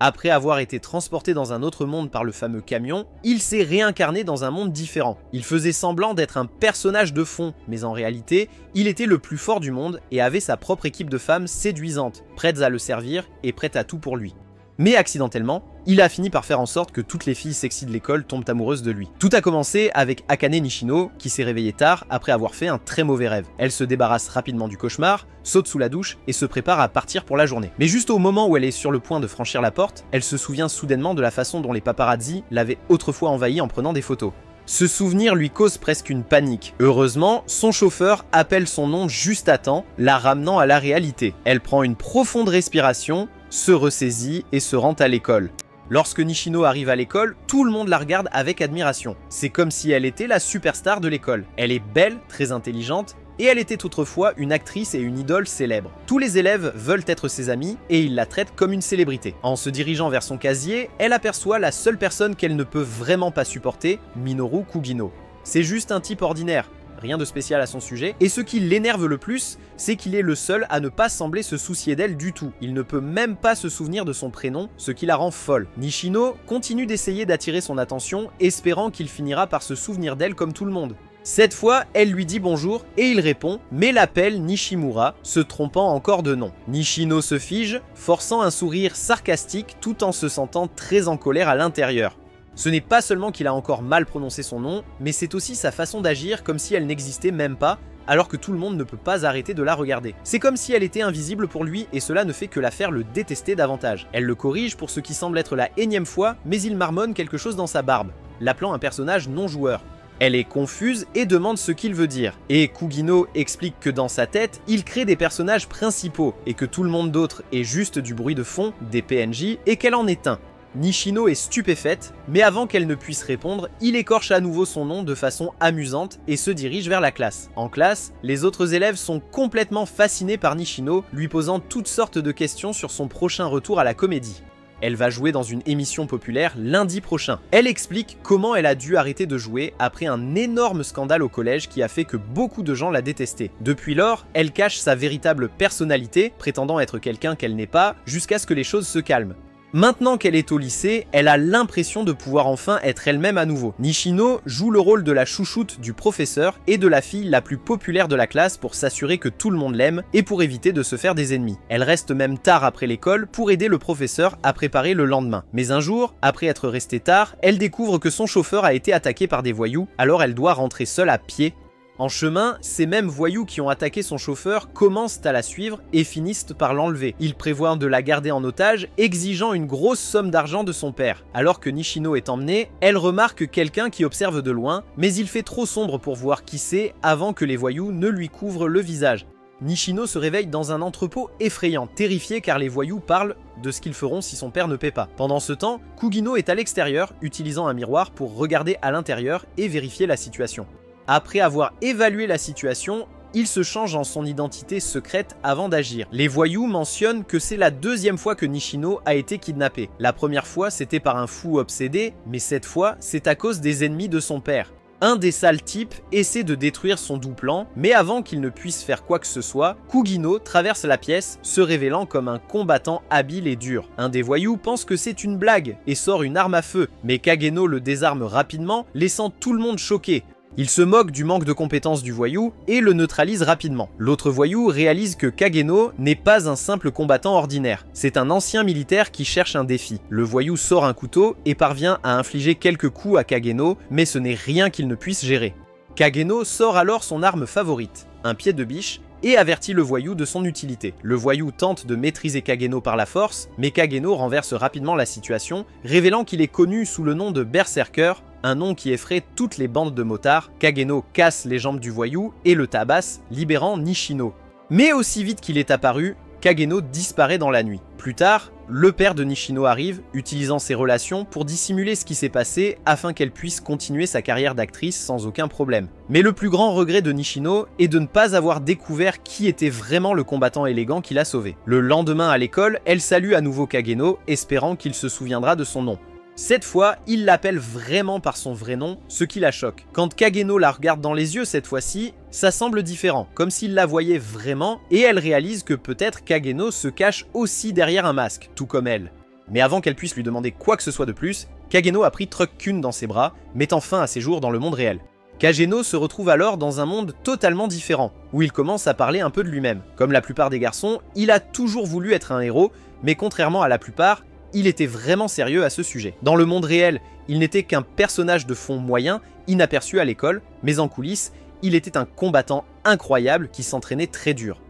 Après avoir été transporté dans un autre monde par le fameux camion, il s'est réincarné dans un monde différent. Il faisait semblant d'être un personnage de fond, mais en réalité, il était le plus fort du monde et avait sa propre équipe de femmes séduisantes, prêtes à le servir et prêtes à tout pour lui. Mais accidentellement, il a fini par faire en sorte que toutes les filles sexy de l'école tombent amoureuses de lui. Tout a commencé avec Akane Nishino, qui s'est réveillée tard après avoir fait un très mauvais rêve. Elle se débarrasse rapidement du cauchemar, saute sous la douche et se prépare à partir pour la journée. Mais juste au moment où elle est sur le point de franchir la porte, elle se souvient soudainement de la façon dont les paparazzi l'avaient autrefois envahie en prenant des photos. Ce souvenir lui cause presque une panique. Heureusement, son chauffeur appelle son nom juste à temps, la ramenant à la réalité. Elle prend une profonde respiration, se ressaisit et se rend à l'école. Lorsque Nishino arrive à l'école, tout le monde la regarde avec admiration. C'est comme si elle était la superstar de l'école. Elle est belle, très intelligente, et elle était autrefois une actrice et une idole célèbre. Tous les élèves veulent être ses amis et ils la traitent comme une célébrité. En se dirigeant vers son casier, elle aperçoit la seule personne qu'elle ne peut vraiment pas supporter, Minoru Kugino. C'est juste un type ordinaire. Rien de spécial à son sujet, et ce qui l'énerve le plus, c'est qu'il est le seul à ne pas sembler se soucier d'elle du tout. Il ne peut même pas se souvenir de son prénom, ce qui la rend folle. Nishino continue d'essayer d'attirer son attention, espérant qu'il finira par se souvenir d'elle comme tout le monde. Cette fois, elle lui dit bonjour et il répond, mais l'appelle Nishimura, se trompant encore de nom. Nishino se fige, forçant un sourire sarcastique tout en se sentant très en colère à l'intérieur. Ce n'est pas seulement qu'il a encore mal prononcé son nom, mais c'est aussi sa façon d'agir comme si elle n'existait même pas, alors que tout le monde ne peut pas arrêter de la regarder. C'est comme si elle était invisible pour lui et cela ne fait que la faire le détester davantage. Elle le corrige pour ce qui semble être la énième fois, mais il marmonne quelque chose dans sa barbe, l'appelant un personnage non joueur. Elle est confuse et demande ce qu'il veut dire. Et Kugino explique que dans sa tête, il crée des personnages principaux et que tout le monde d'autre est juste du bruit de fond, des PNJ, et qu'elle en est un. Nishino est stupéfaite, mais avant qu'elle ne puisse répondre, il écorche à nouveau son nom de façon amusante et se dirige vers la classe. En classe, les autres élèves sont complètement fascinés par Nishino, lui posant toutes sortes de questions sur son prochain retour à la comédie. Elle va jouer dans une émission populaire lundi prochain. Elle explique comment elle a dû arrêter de jouer après un énorme scandale au collège qui a fait que beaucoup de gens la détestaient. Depuis lors, elle cache sa véritable personnalité, prétendant être quelqu'un qu'elle n'est pas, jusqu'à ce que les choses se calment. Maintenant qu'elle est au lycée, elle a l'impression de pouvoir enfin être elle-même à nouveau. Nishino joue le rôle de la chouchoute du professeur et de la fille la plus populaire de la classe pour s'assurer que tout le monde l'aime et pour éviter de se faire des ennemis. Elle reste même tard après l'école pour aider le professeur à préparer le lendemain. Mais un jour, après être restée tard, elle découvre que son chauffeur a été attaqué par des voyous, alors elle doit rentrer seule à pied. En chemin, ces mêmes voyous qui ont attaqué son chauffeur commencent à la suivre et finissent par l'enlever. Ils prévoient de la garder en otage, exigeant une grosse somme d'argent de son père. Alors que Nishino est emmenée, elle remarque quelqu'un qui observe de loin, mais il fait trop sombre pour voir qui c'est avant que les voyous ne lui couvrent le visage. Nishino se réveille dans un entrepôt effrayant, terrifié car les voyous parlent de ce qu'ils feront si son père ne paie pas. Pendant ce temps, Kugino est à l'extérieur, utilisant un miroir pour regarder à l'intérieur et vérifier la situation. Après avoir évalué la situation, il se change en son identité secrète avant d'agir. Les voyous mentionnent que c'est la deuxième fois que Nishino a été kidnappé. La première fois, c'était par un fou obsédé, mais cette fois, c'est à cause des ennemis de son père. Un des sales types essaie de détruire son doux plan, mais avant qu'il ne puisse faire quoi que ce soit, Kugino traverse la pièce, se révélant comme un combattant habile et dur. Un des voyous pense que c'est une blague et sort une arme à feu, mais Kageno le désarme rapidement, laissant tout le monde choqué. Il se moque du manque de compétences du voyou et le neutralise rapidement. L'autre voyou réalise que Kageno n'est pas un simple combattant ordinaire. C'est un ancien militaire qui cherche un défi. Le voyou sort un couteau et parvient à infliger quelques coups à Kageno, mais ce n'est rien qu'il ne puisse gérer. Kageno sort alors son arme favorite, un pied de biche, et avertit le voyou de son utilité. Le voyou tente de maîtriser Kageno par la force, mais Kageno renverse rapidement la situation, révélant qu'il est connu sous le nom de Berserker, un nom qui effraie toutes les bandes de motards. Kageno casse les jambes du voyou et le tabasse, libérant Nishino. Mais aussi vite qu'il est apparu, Kageno disparaît dans la nuit. Plus tard, le père de Nishino arrive, utilisant ses relations pour dissimuler ce qui s'est passé afin qu'elle puisse continuer sa carrière d'actrice sans aucun problème. Mais le plus grand regret de Nishino est de ne pas avoir découvert qui était vraiment le combattant élégant qui l'a sauvé. Le lendemain à l'école, elle salue à nouveau Kageno, espérant qu'il se souviendra de son nom. Cette fois, il l'appelle vraiment par son vrai nom, ce qui la choque. Quand Kageno la regarde dans les yeux cette fois-ci, ça semble différent, comme s'il la voyait vraiment, et elle réalise que peut-être Kageno se cache aussi derrière un masque, tout comme elle. Mais avant qu'elle puisse lui demander quoi que ce soit de plus, Kageno a pris Truck-kun dans ses bras, mettant fin à ses jours dans le monde réel. Kageno se retrouve alors dans un monde totalement différent, où il commence à parler un peu de lui-même. Comme la plupart des garçons, il a toujours voulu être un héros, mais contrairement à la plupart, il était vraiment sérieux à ce sujet. Dans le monde réel, il n'était qu'un personnage de fond moyen, inaperçu à l'école, mais en coulisses, il était un combattant incroyable qui s'entraînait très dur.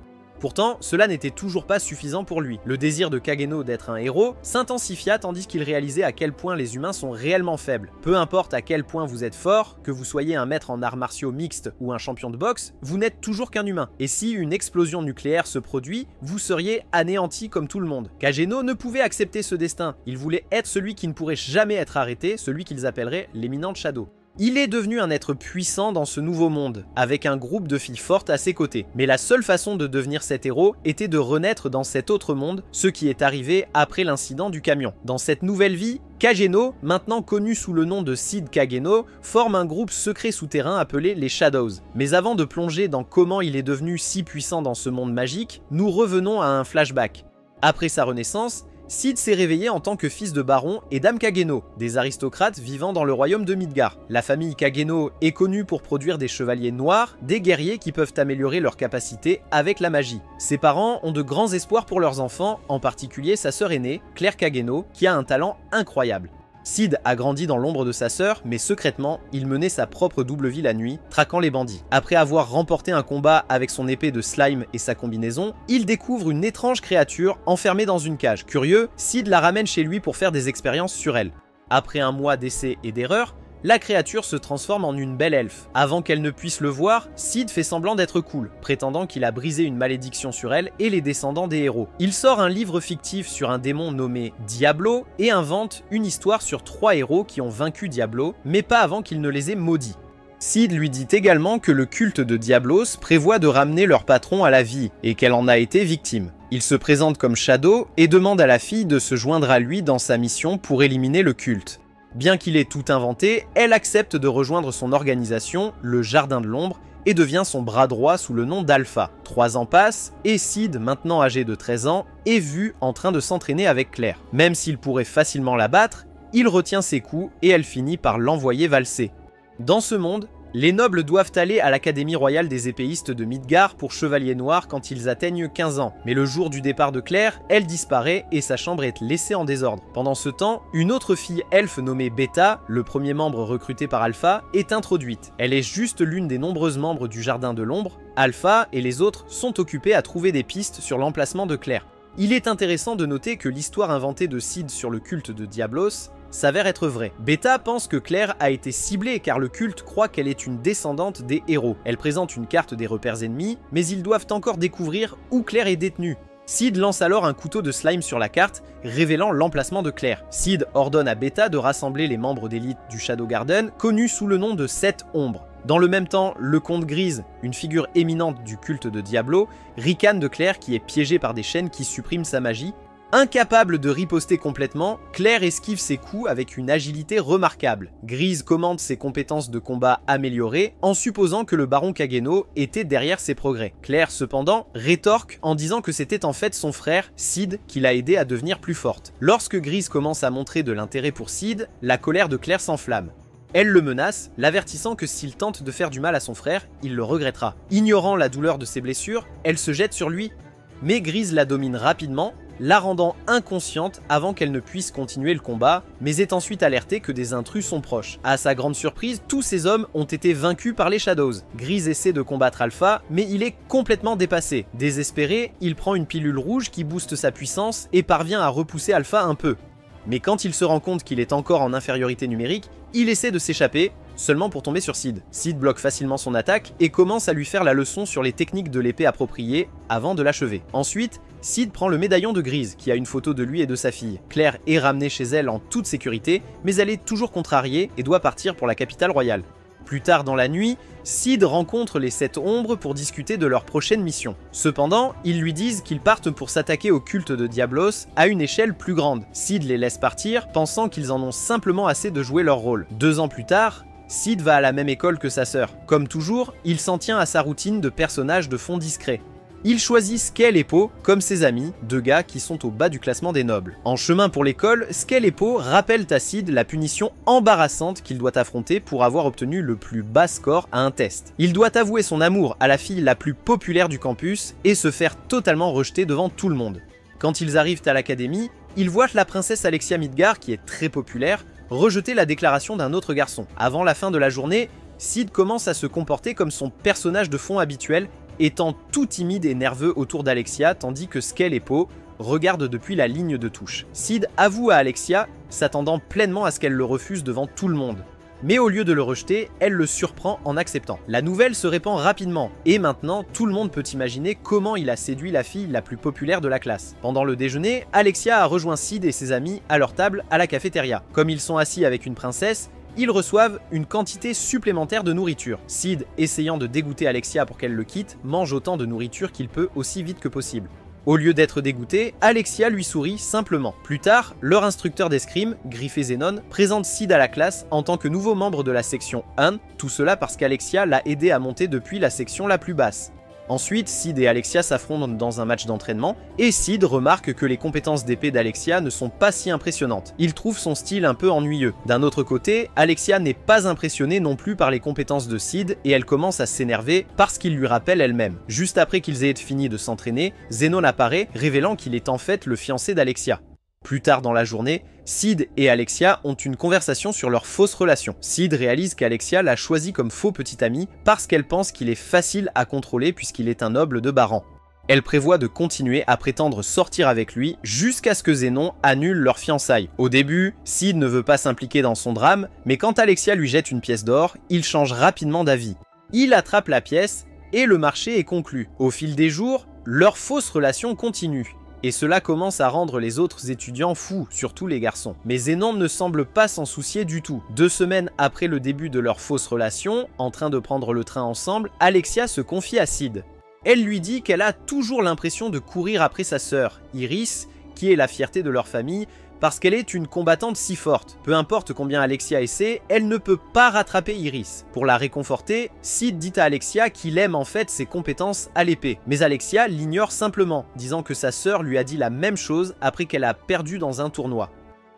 Pourtant, cela n'était toujours pas suffisant pour lui. Le désir de Kageno d'être un héros s'intensifia tandis qu'il réalisait à quel point les humains sont réellement faibles. Peu importe à quel point vous êtes fort, que vous soyez un maître en arts martiaux mixtes ou un champion de boxe, vous n'êtes toujours qu'un humain. Et si une explosion nucléaire se produit, vous seriez anéanti comme tout le monde. Kageno ne pouvait accepter ce destin. Il voulait être celui qui ne pourrait jamais être arrêté, celui qu'ils appelleraient l'éminent Shadow. Il est devenu un être puissant dans ce nouveau monde, avec un groupe de filles fortes à ses côtés. Mais la seule façon de devenir cet héros était de renaître dans cet autre monde, ce qui est arrivé après l'incident du camion. Dans cette nouvelle vie, Kageno, maintenant connu sous le nom de Seed Kageno, forme un groupe secret souterrain appelé les Shadows. Mais avant de plonger dans comment il est devenu si puissant dans ce monde magique, nous revenons à un flashback. Après sa renaissance, Seed s'est réveillé en tant que fils de baron et dame Kageno, des aristocrates vivant dans le royaume de Midgar. La famille Kageno est connue pour produire des chevaliers noirs, des guerriers qui peuvent améliorer leurs capacités avec la magie. Ses parents ont de grands espoirs pour leurs enfants, en particulier sa sœur aînée, Claire Kageno, qui a un talent incroyable. Seed a grandi dans l'ombre de sa sœur, mais secrètement, il menait sa propre double vie la nuit, traquant les bandits. Après avoir remporté un combat avec son épée de slime et sa combinaison, il découvre une étrange créature enfermée dans une cage. Curieux, Seed la ramène chez lui pour faire des expériences sur elle. Après un mois d'essais et d'erreurs, la créature se transforme en une belle elfe. Avant qu'elle ne puisse le voir, Seed fait semblant d'être cool, prétendant qu'il a brisé une malédiction sur elle et les descendants des héros. Il sort un livre fictif sur un démon nommé Diablo et invente une histoire sur 3 héros qui ont vaincu Diablo, mais pas avant qu'il ne les ait maudits. Seed lui dit également que le culte de Diablos prévoit de ramener leur patron à la vie et qu'elle en a été victime. Il se présente comme Shadow et demande à la fille de se joindre à lui dans sa mission pour éliminer le culte. Bien qu'il ait tout inventé, elle accepte de rejoindre son organisation, le Jardin de l'Ombre, et devient son bras droit sous le nom d'Alpha. 3 ans passent, et Seed, maintenant âgé de 13 ans, est vu en train de s'entraîner avec Claire. Même s'il pourrait facilement la battre, il retient ses coups et elle finit par l'envoyer valser. Dans ce monde, les nobles doivent aller à l'Académie royale des épéistes de Midgar pour chevaliers noirs quand ils atteignent 15 ans. Mais le jour du départ de Claire, elle disparaît et sa chambre est laissée en désordre. Pendant ce temps, une autre fille elfe nommée Beta, le premier membre recruté par Alpha, est introduite. Elle est juste l'une des nombreuses membres du Jardin de l'Ombre. Alpha et les autres sont occupés à trouver des pistes sur l'emplacement de Claire. Il est intéressant de noter que l'histoire inventée de Seed sur le culte de Diablos s'avère être vraie. Beta pense que Claire a été ciblée car le culte croit qu'elle est une descendante des héros. Elle présente une carte des repères ennemis, mais ils doivent encore découvrir où Claire est détenue. Seed lance alors un couteau de slime sur la carte, révélant l'emplacement de Claire. Seed ordonne à Beta de rassembler les membres d'élite du Shadow Garden, connus sous le nom de 7 ombres. Dans le même temps, le comte Grise, une figure éminente du culte de Diablo, ricane de Claire qui est piégée par des chaînes qui suppriment sa magie. Incapable de riposter complètement, Claire esquive ses coups avec une agilité remarquable. Grise commande ses compétences de combat améliorées en supposant que le baron Kageno était derrière ses progrès. Claire, cependant, rétorque en disant que c'était en fait son frère, Seed, qui l'a aidé à devenir plus forte. Lorsque Grise commence à montrer de l'intérêt pour Seed, la colère de Claire s'enflamme. Elle le menace, l'avertissant que s'il tente de faire du mal à son frère, il le regrettera. Ignorant la douleur de ses blessures, elle se jette sur lui. Mais Grise la domine rapidement, la rendant inconsciente avant qu'elle ne puisse continuer le combat, mais est ensuite alertée que des intrus sont proches. À sa grande surprise, tous ces hommes ont été vaincus par les Shadows. Grise essaie de combattre Alpha, mais il est complètement dépassé. Désespéré, il prend une pilule rouge qui booste sa puissance et parvient à repousser Alpha un peu. Mais quand il se rend compte qu'il est encore en infériorité numérique, il essaie de s'échapper, seulement pour tomber sur Seed. Seed bloque facilement son attaque et commence à lui faire la leçon sur les techniques de l'épée appropriées avant de l'achever. Ensuite, Seed prend le médaillon de Grise, qui a une photo de lui et de sa fille. Claire est ramenée chez elle en toute sécurité, mais elle est toujours contrariée et doit partir pour la capitale royale. Plus tard dans la nuit, Seed rencontre les 7 ombres pour discuter de leur prochaine mission. Cependant, ils lui disent qu'ils partent pour s'attaquer au culte de Diablos à une échelle plus grande. Seed les laisse partir, pensant qu'ils en ont simplement assez de jouer leur rôle. 2 ans plus tard, Seed va à la même école que sa sœur. Comme toujours, il s'en tient à sa routine de personnage de fond discret. Il choisit Skell et Po comme ses amis, deux gars qui sont au bas du classement des nobles. En chemin pour l'école, Skell et Po rappellent à Sid la punition embarrassante qu'il doit affronter pour avoir obtenu le plus bas score à un test. Il doit avouer son amour à la fille la plus populaire du campus et se faire totalement rejeter devant tout le monde. Quand ils arrivent à l'académie, ils voient la princesse Alexia Midgar, qui est très populaire, rejeter la déclaration d'un autre garçon. Avant la fin de la journée, Sid commence à se comporter comme son personnage de fond habituel, étant tout timide et nerveux autour d'Alexia, tandis que Skell et Po regardent depuis la ligne de touche. Sid avoue à Alexia, s'attendant pleinement à ce qu'elle le refuse devant tout le monde. Mais au lieu de le rejeter, elle le surprend en acceptant. La nouvelle se répand rapidement, et maintenant tout le monde peut imaginer comment il a séduit la fille la plus populaire de la classe. Pendant le déjeuner, Alexia a rejoint Sid et ses amis à leur table à la cafétéria. Comme ils sont assis avec une princesse, ils reçoivent une quantité supplémentaire de nourriture. Sid, essayant de dégoûter Alexia pour qu'elle le quitte, mange autant de nourriture qu'il peut aussi vite que possible. Au lieu d'être dégoûté, Alexia lui sourit simplement. Plus tard, leur instructeur d'escrime, Griffé Zenon, présente Sid à la classe en tant que nouveau membre de la section 1, tout cela parce qu'Alexia l'a aidé à monter depuis la section la plus basse. Ensuite, Sid et Alexia s'affrontent dans un match d'entraînement, et Sid remarque que les compétences d'épée d'Alexia ne sont pas si impressionnantes. Il trouve son style un peu ennuyeux. D'un autre côté, Alexia n'est pas impressionnée non plus par les compétences de Sid, et elle commence à s'énerver parce qu'il lui rappelle elle-même. Juste après qu'ils aient fini de s'entraîner, Zenon apparaît, révélant qu'il est en fait le fiancé d'Alexia. Plus tard dans la journée, Sid et Alexia ont une conversation sur leur fausse relation. Sid réalise qu'Alexia l'a choisi comme faux petit ami parce qu'elle pense qu'il est facile à contrôler puisqu'il est un noble de bas rang. Elle prévoit de continuer à prétendre sortir avec lui jusqu'à ce que Zenon annule leur fiançailles. Au début, Sid ne veut pas s'impliquer dans son drame, mais quand Alexia lui jette une pièce d'or, il change rapidement d'avis. Il attrape la pièce et le marché est conclu. Au fil des jours, leur fausse relation continue. Et cela commence à rendre les autres étudiants fous, surtout les garçons. Mais Zenon ne semble pas s'en soucier du tout. 2 semaines après le début de leur fausse relation, en train de prendre le train ensemble, Alexia se confie à Sid. Elle lui dit qu'elle a toujours l'impression de courir après sa sœur, Iris, qui est la fierté de leur famille, parce qu'elle est une combattante si forte. Peu importe combien Alexia essaie, elle ne peut pas rattraper Iris. Pour la réconforter, Sid dit à Alexia qu'il aime en fait ses compétences à l'épée. Mais Alexia l'ignore simplement, disant que sa sœur lui a dit la même chose après qu'elle a perdu dans un tournoi.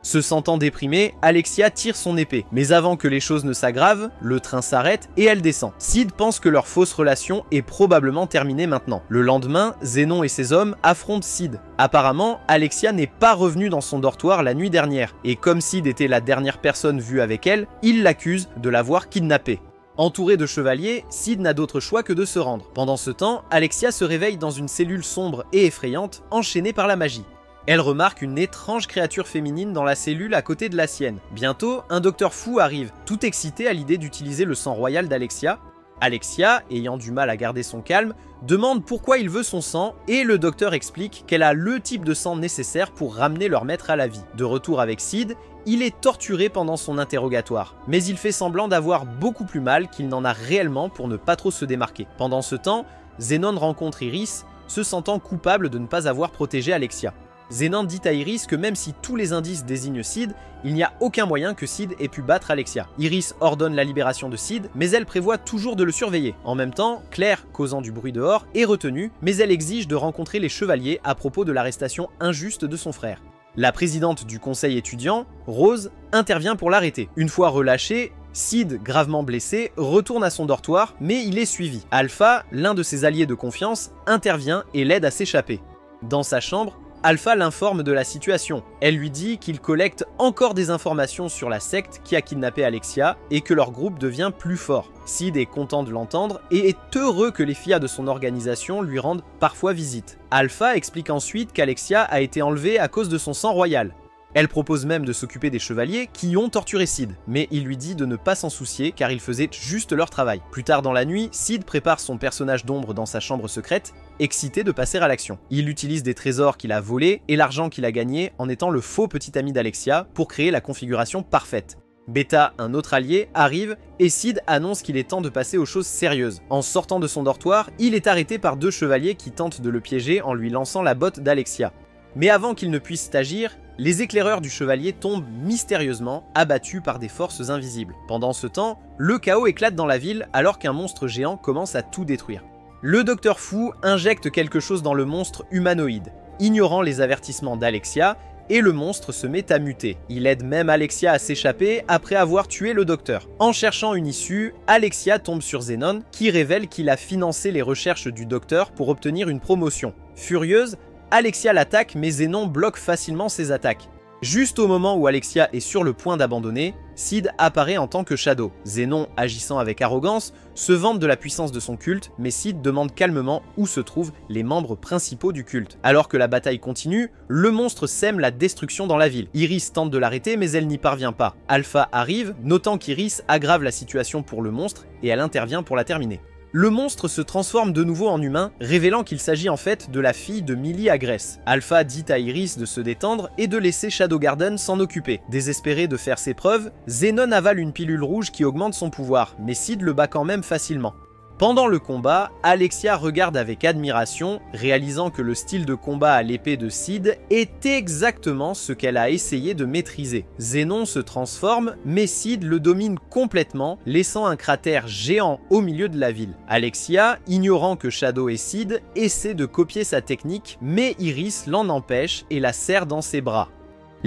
Se sentant déprimée, Alexia tire son épée. Mais avant que les choses ne s'aggravent, le train s'arrête et elle descend. Sid pense que leur fausse relation est probablement terminée maintenant. Le lendemain, Zenon et ses hommes affrontent Sid. Apparemment, Alexia n'est pas revenue dans son dortoir la nuit dernière. Et comme Sid était la dernière personne vue avec elle, il l'accuse de l'avoir kidnappée. Entouré de chevaliers, Sid n'a d'autre choix que de se rendre. Pendant ce temps, Alexia se réveille dans une cellule sombre et effrayante, enchaînée par la magie. Elle remarque une étrange créature féminine dans la cellule à côté de la sienne. Bientôt, un docteur fou arrive, tout excité à l'idée d'utiliser le sang royal d'Alexia. Alexia, ayant du mal à garder son calme, demande pourquoi il veut son sang et le docteur explique qu'elle a le type de sang nécessaire pour ramener leur maître à la vie. De retour avec Sid, il est torturé pendant son interrogatoire, mais il fait semblant d'avoir beaucoup plus mal qu'il n'en a réellement pour ne pas trop se démarquer. Pendant ce temps, Zenon rencontre Iris, se sentant coupable de ne pas avoir protégé Alexia. Zenon dit à Iris que même si tous les indices désignent Sid, il n'y a aucun moyen que Sid ait pu battre Alexia. Iris ordonne la libération de Sid, mais elle prévoit toujours de le surveiller. En même temps, Claire, causant du bruit dehors, est retenue, mais elle exige de rencontrer les chevaliers à propos de l'arrestation injuste de son frère. La présidente du conseil étudiant, Rose, intervient pour l'arrêter. Une fois relâché, Sid, gravement blessé, retourne à son dortoir, mais il est suivi. Alpha, l'un de ses alliés de confiance, intervient et l'aide à s'échapper. Dans sa chambre, Alpha l'informe de la situation. Elle lui dit qu'il collecte encore des informations sur la secte qui a kidnappé Alexia et que leur groupe devient plus fort. Sid est content de l'entendre et est heureux que les filles de son organisation lui rendent parfois visite. Alpha explique ensuite qu'Alexia a été enlevée à cause de son sang royal. Elle propose même de s'occuper des chevaliers qui ont torturé Sid, mais il lui dit de ne pas s'en soucier car ils faisaient juste leur travail. Plus tard dans la nuit, Sid prépare son personnage d'ombre dans sa chambre secrète, excité de passer à l'action. Il utilise des trésors qu'il a volés et l'argent qu'il a gagné en étant le faux petit ami d'Alexia pour créer la configuration parfaite. Beta, un autre allié, arrive et Sid annonce qu'il est temps de passer aux choses sérieuses. En sortant de son dortoir, il est arrêté par 2 chevaliers qui tentent de le piéger en lui lançant la botte d'Alexia. Mais avant qu'il ne puisse agir, les éclaireurs du chevalier tombent mystérieusement, abattus par des forces invisibles. Pendant ce temps, le chaos éclate dans la ville alors qu'un monstre géant commence à tout détruire. Le docteur Fu injecte quelque chose dans le monstre humanoïde, ignorant les avertissements d'Alexia, et le monstre se met à muter. Il aide même Alexia à s'échapper après avoir tué le docteur. En cherchant une issue, Alexia tombe sur Zenon qui révèle qu'il a financé les recherches du docteur pour obtenir une promotion. Furieuse, Alexia l'attaque mais Zenon bloque facilement ses attaques. Juste au moment où Alexia est sur le point d'abandonner, Sid apparaît en tant que Shadow. Zenon, agissant avec arrogance, se vante de la puissance de son culte, mais Sid demande calmement où se trouvent les membres principaux du culte. Alors que la bataille continue, le monstre sème la destruction dans la ville. Iris tente de l'arrêter mais elle n'y parvient pas. Alpha arrive, notant qu'Iris aggrave la situation pour le monstre et elle intervient pour la terminer. Le monstre se transforme de nouveau en humain, révélant qu'il s'agit en fait de la fille de Millie Agresse. Alpha dit à Iris de se détendre et de laisser Shadow Garden s'en occuper. Désespéré de faire ses preuves, Zenon avale une pilule rouge qui augmente son pouvoir, mais Sid le bat quand même facilement. Pendant le combat, Alexia regarde avec admiration, réalisant que le style de combat à l'épée de Sid est exactement ce qu'elle a essayé de maîtriser. Zenon se transforme, mais Sid le domine complètement, laissant un cratère géant au milieu de la ville. Alexia, ignorant que Shadow et Sid, essaie de copier sa technique, mais Iris l'en empêche et la serre dans ses bras.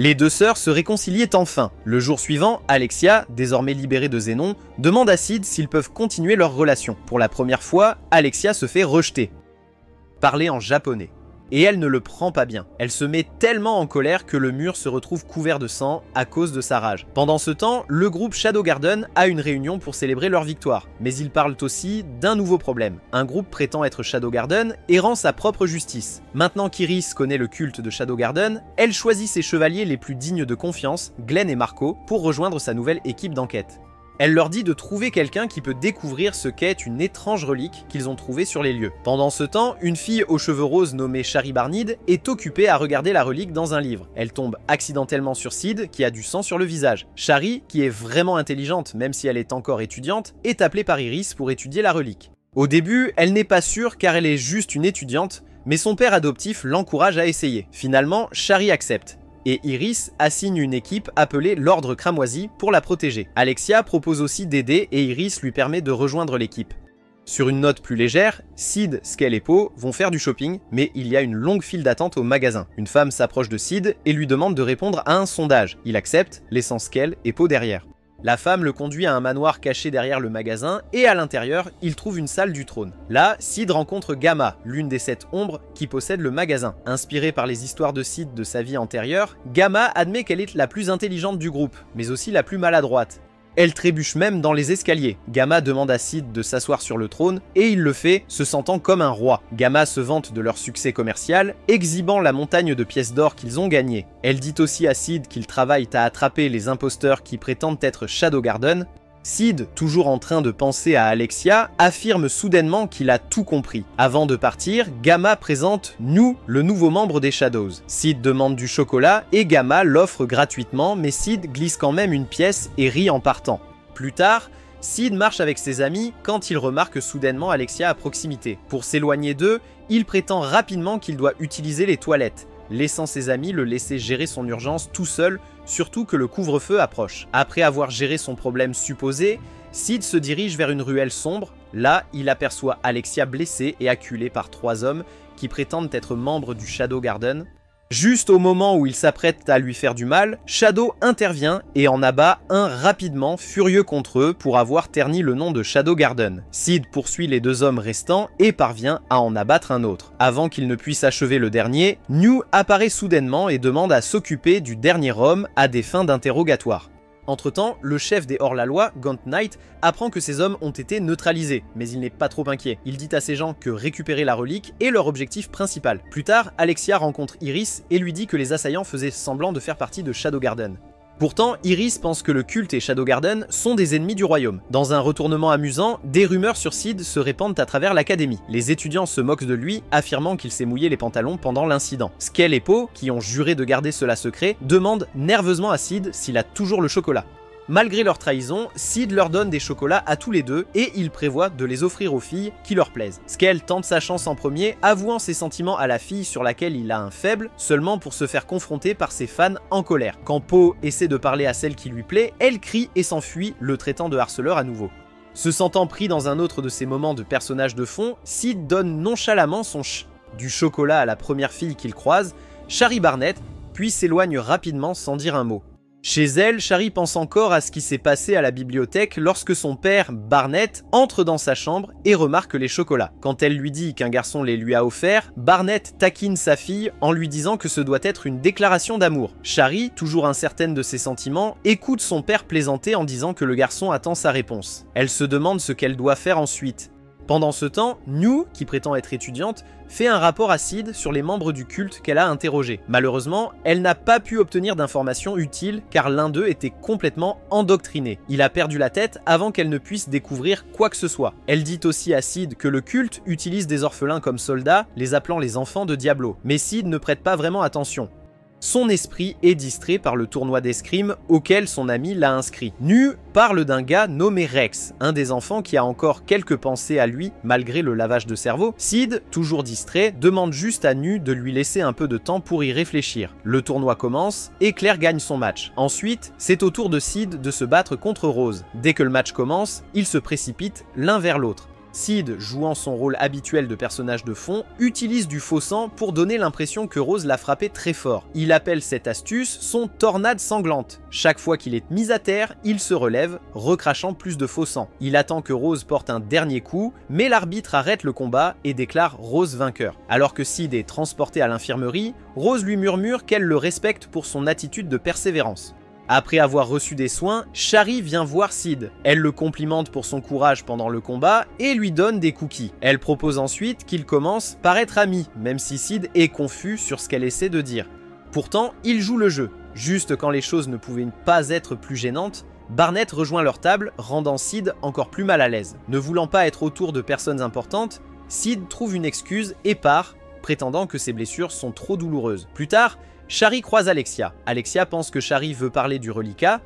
Les deux sœurs se réconciliaient enfin. Le jour suivant, Alexia, désormais libérée de Zenon, demande à Sid s'ils peuvent continuer leur relation. Pour la première fois, Alexia se fait rejeter. Parler en japonais. Et elle ne le prend pas bien. Elle se met tellement en colère que le mur se retrouve couvert de sang à cause de sa rage. Pendant ce temps, le groupe Shadow Garden a une réunion pour célébrer leur victoire. Mais ils parlent aussi d'un nouveau problème. Un groupe prétend être Shadow Garden et rend sa propre justice. Maintenant qu'Iris connaît le culte de Shadow Garden, elle choisit ses chevaliers les plus dignes de confiance, Glenn et Marco, pour rejoindre sa nouvelle équipe d'enquête. Elle leur dit de trouver quelqu'un qui peut découvrir ce qu'est une étrange relique qu'ils ont trouvée sur les lieux. Pendant ce temps, une fille aux cheveux roses nommée Shari Barnid est occupée à regarder la relique dans un livre. Elle tombe accidentellement sur Sid qui a du sang sur le visage. Shari, qui est vraiment intelligente même si elle est encore étudiante, est appelée par Iris pour étudier la relique. Au début, elle n'est pas sûre car elle est juste une étudiante, mais son père adoptif l'encourage à essayer. Finalement, Shari accepte. Et Iris assigne une équipe appelée l'Ordre Cramoisi pour la protéger. Alexia propose aussi d'aider et Iris lui permet de rejoindre l'équipe. Sur une note plus légère, Sid, Skell et Poe vont faire du shopping, mais il y a une longue file d'attente au magasin. Une femme s'approche de Sid et lui demande de répondre à un sondage. Il accepte, laissant Skell et Poe derrière. La femme le conduit à un manoir caché derrière le magasin et à l'intérieur, il trouve une salle du trône. Là, Sid rencontre Gamma, l'une des 7 ombres qui possède le magasin. Inspirée par les histoires de Sid de sa vie antérieure, Gamma admet qu'elle est la plus intelligente du groupe, mais aussi la plus maladroite. Elle trébuche même dans les escaliers. Gamma demande à Sid de s'asseoir sur le trône et il le fait, se sentant comme un roi. Gamma se vante de leur succès commercial, exhibant la montagne de pièces d'or qu'ils ont gagnée. Elle dit aussi à Sid qu'ils travaillent à attraper les imposteurs qui prétendent être Shadow Garden. Sid, toujours en train de penser à Alexia, affirme soudainement qu'il a tout compris. Avant de partir, Gamma présente New, le nouveau membre des Shadows. Sid demande du chocolat et Gamma l'offre gratuitement, mais Sid glisse quand même une pièce et rit en partant. Plus tard, Sid marche avec ses amis quand il remarque soudainement Alexia à proximité. Pour s'éloigner d'eux, il prétend rapidement qu'il doit utiliser les toilettes, laissant ses amis le laisser gérer son urgence tout seul, surtout que le couvre-feu approche. Après avoir géré son problème supposé, Sid se dirige vers une ruelle sombre. Là, il aperçoit Alexia blessée et acculée par 3 hommes qui prétendent être membres du Shadow Garden. Juste au moment où il s'apprête à lui faire du mal, Shadow intervient et en abat un rapidement, furieux contre eux pour avoir terni le nom de Shadow Garden. Sid poursuit les 2 hommes restants et parvient à en abattre un autre. Avant qu'il ne puisse achever le dernier, New apparaît soudainement et demande à s'occuper du dernier homme à des fins d'interrogatoire. Entre-temps, le chef des hors-la-loi, Gaunt Knight, apprend que ces hommes ont été neutralisés, mais il n'est pas trop inquiet. Il dit à ses gens que récupérer la relique est leur objectif principal. Plus tard, Alexia rencontre Iris et lui dit que les assaillants faisaient semblant de faire partie de Shadow Garden. Pourtant, Iris pense que le culte et Shadow Garden sont des ennemis du royaume. Dans un retournement amusant, des rumeurs sur Sid se répandent à travers l'académie. Les étudiants se moquent de lui, affirmant qu'il s'est mouillé les pantalons pendant l'incident. Skell et Poe, qui ont juré de garder cela secret, demandent nerveusement à Sid s'il a toujours le chocolat. Malgré leur trahison, Sid leur donne des chocolats à tous les deux et il prévoit de les offrir aux filles qui leur plaisent. Skell tente sa chance en premier, avouant ses sentiments à la fille sur laquelle il a un faible, seulement pour se faire confronter par ses fans en colère. Quand Poe essaie de parler à celle qui lui plaît, elle crie et s'enfuit, le traitant de harceleur à nouveau. Se sentant pris dans un autre de ces moments de personnage de fond, Sid donne nonchalamment du chocolat à la première fille qu'il croise, Shari Barnett, puis s'éloigne rapidement sans dire un mot. Chez elle, Shari pense encore à ce qui s'est passé à la bibliothèque lorsque son père, Barnett, entre dans sa chambre et remarque les chocolats. Quand elle lui dit qu'un garçon les lui a offerts, Barnett taquine sa fille en lui disant que ce doit être une déclaration d'amour. Shari, toujours incertaine de ses sentiments, écoute son père plaisanter en disant que le garçon attend sa réponse. Elle se demande ce qu'elle doit faire ensuite. Pendant ce temps, New, qui prétend être étudiante, fait un rapport à Sid sur les membres du culte qu'elle a interrogés. Malheureusement, elle n'a pas pu obtenir d'informations utiles car l'un d'eux était complètement endoctriné. Il a perdu la tête avant qu'elle ne puisse découvrir quoi que ce soit. Elle dit aussi à Sid que le culte utilise des orphelins comme soldats, les appelant les enfants de Diablo. Mais Sid ne prête pas vraiment attention. Son esprit est distrait par le tournoi d'escrime auquel son ami l'a inscrit. Nu parle d'un gars nommé Rex, un des enfants qui a encore quelques pensées à lui malgré le lavage de cerveau. Sid, toujours distrait, demande juste à Nu de lui laisser un peu de temps pour y réfléchir. Le tournoi commence et Claire gagne son match. Ensuite, c'est au tour de Sid de se battre contre Rose. Dès que le match commence, ils se précipitent l'un vers l'autre. Sid, jouant son rôle habituel de personnage de fond, utilise du faux sang pour donner l'impression que Rose l'a frappé très fort. Il appelle cette astuce son tornade sanglante. Chaque fois qu'il est mis à terre, il se relève, recrachant plus de faux sang. Il attend que Rose porte un dernier coup, mais l'arbitre arrête le combat et déclare Rose vainqueur. Alors que Sid est transporté à l'infirmerie, Rose lui murmure qu'elle le respecte pour son attitude de persévérance. Après avoir reçu des soins, Shari vient voir Sid. Elle le complimente pour son courage pendant le combat et lui donne des cookies. Elle propose ensuite qu'ils commencent par être amis, même si Sid est confus sur ce qu'elle essaie de dire. Pourtant, ils jouent le jeu. Juste quand les choses ne pouvaient pas être plus gênantes, Barnett rejoint leur table, rendant Sid encore plus mal à l'aise. Ne voulant pas être autour de personnes importantes, Sid trouve une excuse et part, prétendant que ses blessures sont trop douloureuses. Plus tard, Shari croise Alexia. Alexia pense que Shari veut parler du reliquat.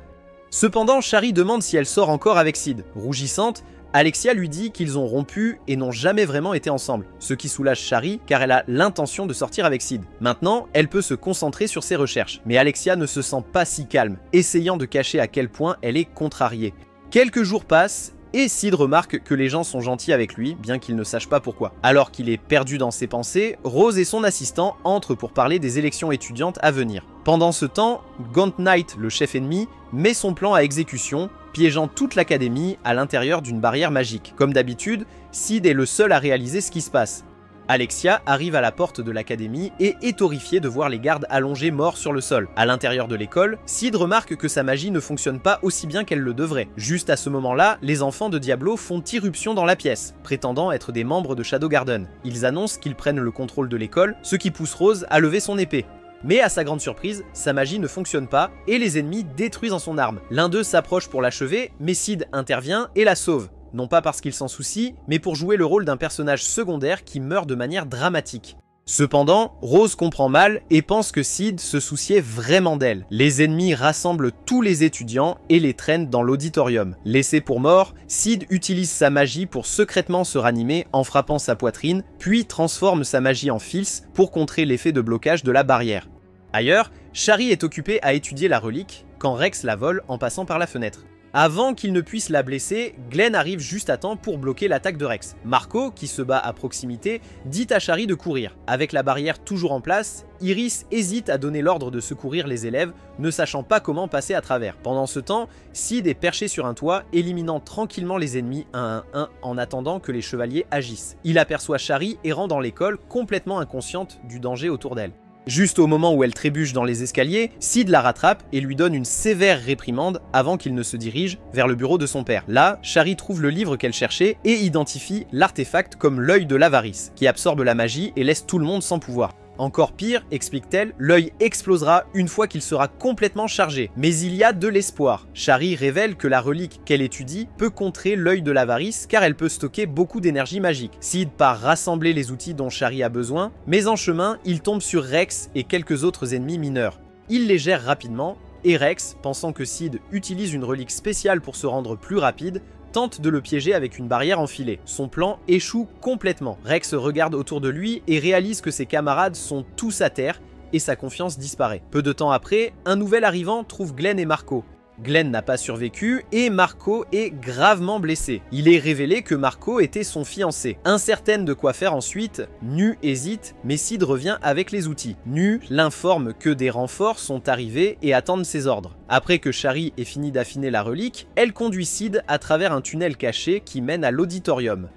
Cependant, Shari demande si elle sort encore avec Sid. Rougissante, Alexia lui dit qu'ils ont rompu et n'ont jamais vraiment été ensemble, ce qui soulage Shari car elle a l'intention de sortir avec Sid. Maintenant, elle peut se concentrer sur ses recherches, mais Alexia ne se sent pas si calme, essayant de cacher à quel point elle est contrariée. Quelques jours passent, et Sid remarque que les gens sont gentils avec lui, bien qu'il ne sache pas pourquoi. Alors qu'il est perdu dans ses pensées, Rose et son assistant entrent pour parler des élections étudiantes à venir. Pendant ce temps, Gaunt Knight, le chef ennemi, met son plan à exécution, piégeant toute l'académie à l'intérieur d'une barrière magique. Comme d'habitude, Sid est le seul à réaliser ce qui se passe. Alexia arrive à la porte de l'académie et est horrifiée de voir les gardes allongés morts sur le sol. À l'intérieur de l'école, Sid remarque que sa magie ne fonctionne pas aussi bien qu'elle le devrait. Juste à ce moment-là, les enfants de Diablo font irruption dans la pièce, prétendant être des membres de Shadow Garden. Ils annoncent qu'ils prennent le contrôle de l'école, ce qui pousse Rose à lever son épée. Mais à sa grande surprise, sa magie ne fonctionne pas et les ennemis détruisent son arme. L'un d'eux s'approche pour l'achever, mais Sid intervient et la sauve. Non pas parce qu'il s'en soucie, mais pour jouer le rôle d'un personnage secondaire qui meurt de manière dramatique. Cependant, Rose comprend mal et pense que Sid se souciait vraiment d'elle. Les ennemis rassemblent tous les étudiants et les traînent dans l'auditorium. Laissé pour mort, Sid utilise sa magie pour secrètement se ranimer en frappant sa poitrine, puis transforme sa magie en fils pour contrer l'effet de blocage de la barrière. Ailleurs, Shari est occupée à étudier la relique quand Rex la vole en passant par la fenêtre. Avant qu'il ne puisse la blesser, Glenn arrive juste à temps pour bloquer l'attaque de Rex. Marco, qui se bat à proximité, dit à Shari de courir. Avec la barrière toujours en place, Iris hésite à donner l'ordre de secourir les élèves, ne sachant pas comment passer à travers. Pendant ce temps, Sid est perché sur un toit, éliminant tranquillement les ennemis un à un en attendant que les chevaliers agissent. Il aperçoit Shari errant dans l'école, complètement inconsciente du danger autour d'elle. Juste au moment où elle trébuche dans les escaliers, Sid la rattrape et lui donne une sévère réprimande avant qu'il ne se dirige vers le bureau de son père. Là, Shari trouve le livre qu'elle cherchait et identifie l'artefact comme l'œil de l'avarice, qui absorbe la magie et laisse tout le monde sans pouvoir. Encore pire, explique-t-elle, l'œil explosera une fois qu'il sera complètement chargé. Mais il y a de l'espoir. Shari révèle que la relique qu'elle étudie peut contrer l'œil de l'avarice car elle peut stocker beaucoup d'énergie magique. Sid part rassembler les outils dont Shari a besoin, mais en chemin, il tombe sur Rex et quelques autres ennemis mineurs. Il les gère rapidement, et Rex, pensant que Sid utilise une relique spéciale pour se rendre plus rapide, tente de le piéger avec une barrière enfilée. Son plan échoue complètement. Rex regarde autour de lui et réalise que ses camarades sont tous à terre et sa confiance disparaît. Peu de temps après, un nouvel arrivant trouve Glenn et Marco. Glenn n'a pas survécu et Marco est gravement blessé. Il est révélé que Marco était son fiancé. Incertaine de quoi faire ensuite, Nu hésite, mais Sid revient avec les outils. Nu l'informe que des renforts sont arrivés et attendent ses ordres. Après que Shari ait fini d'affiner la relique, elle conduit Sid à travers un tunnel caché qui mène à l'auditorium.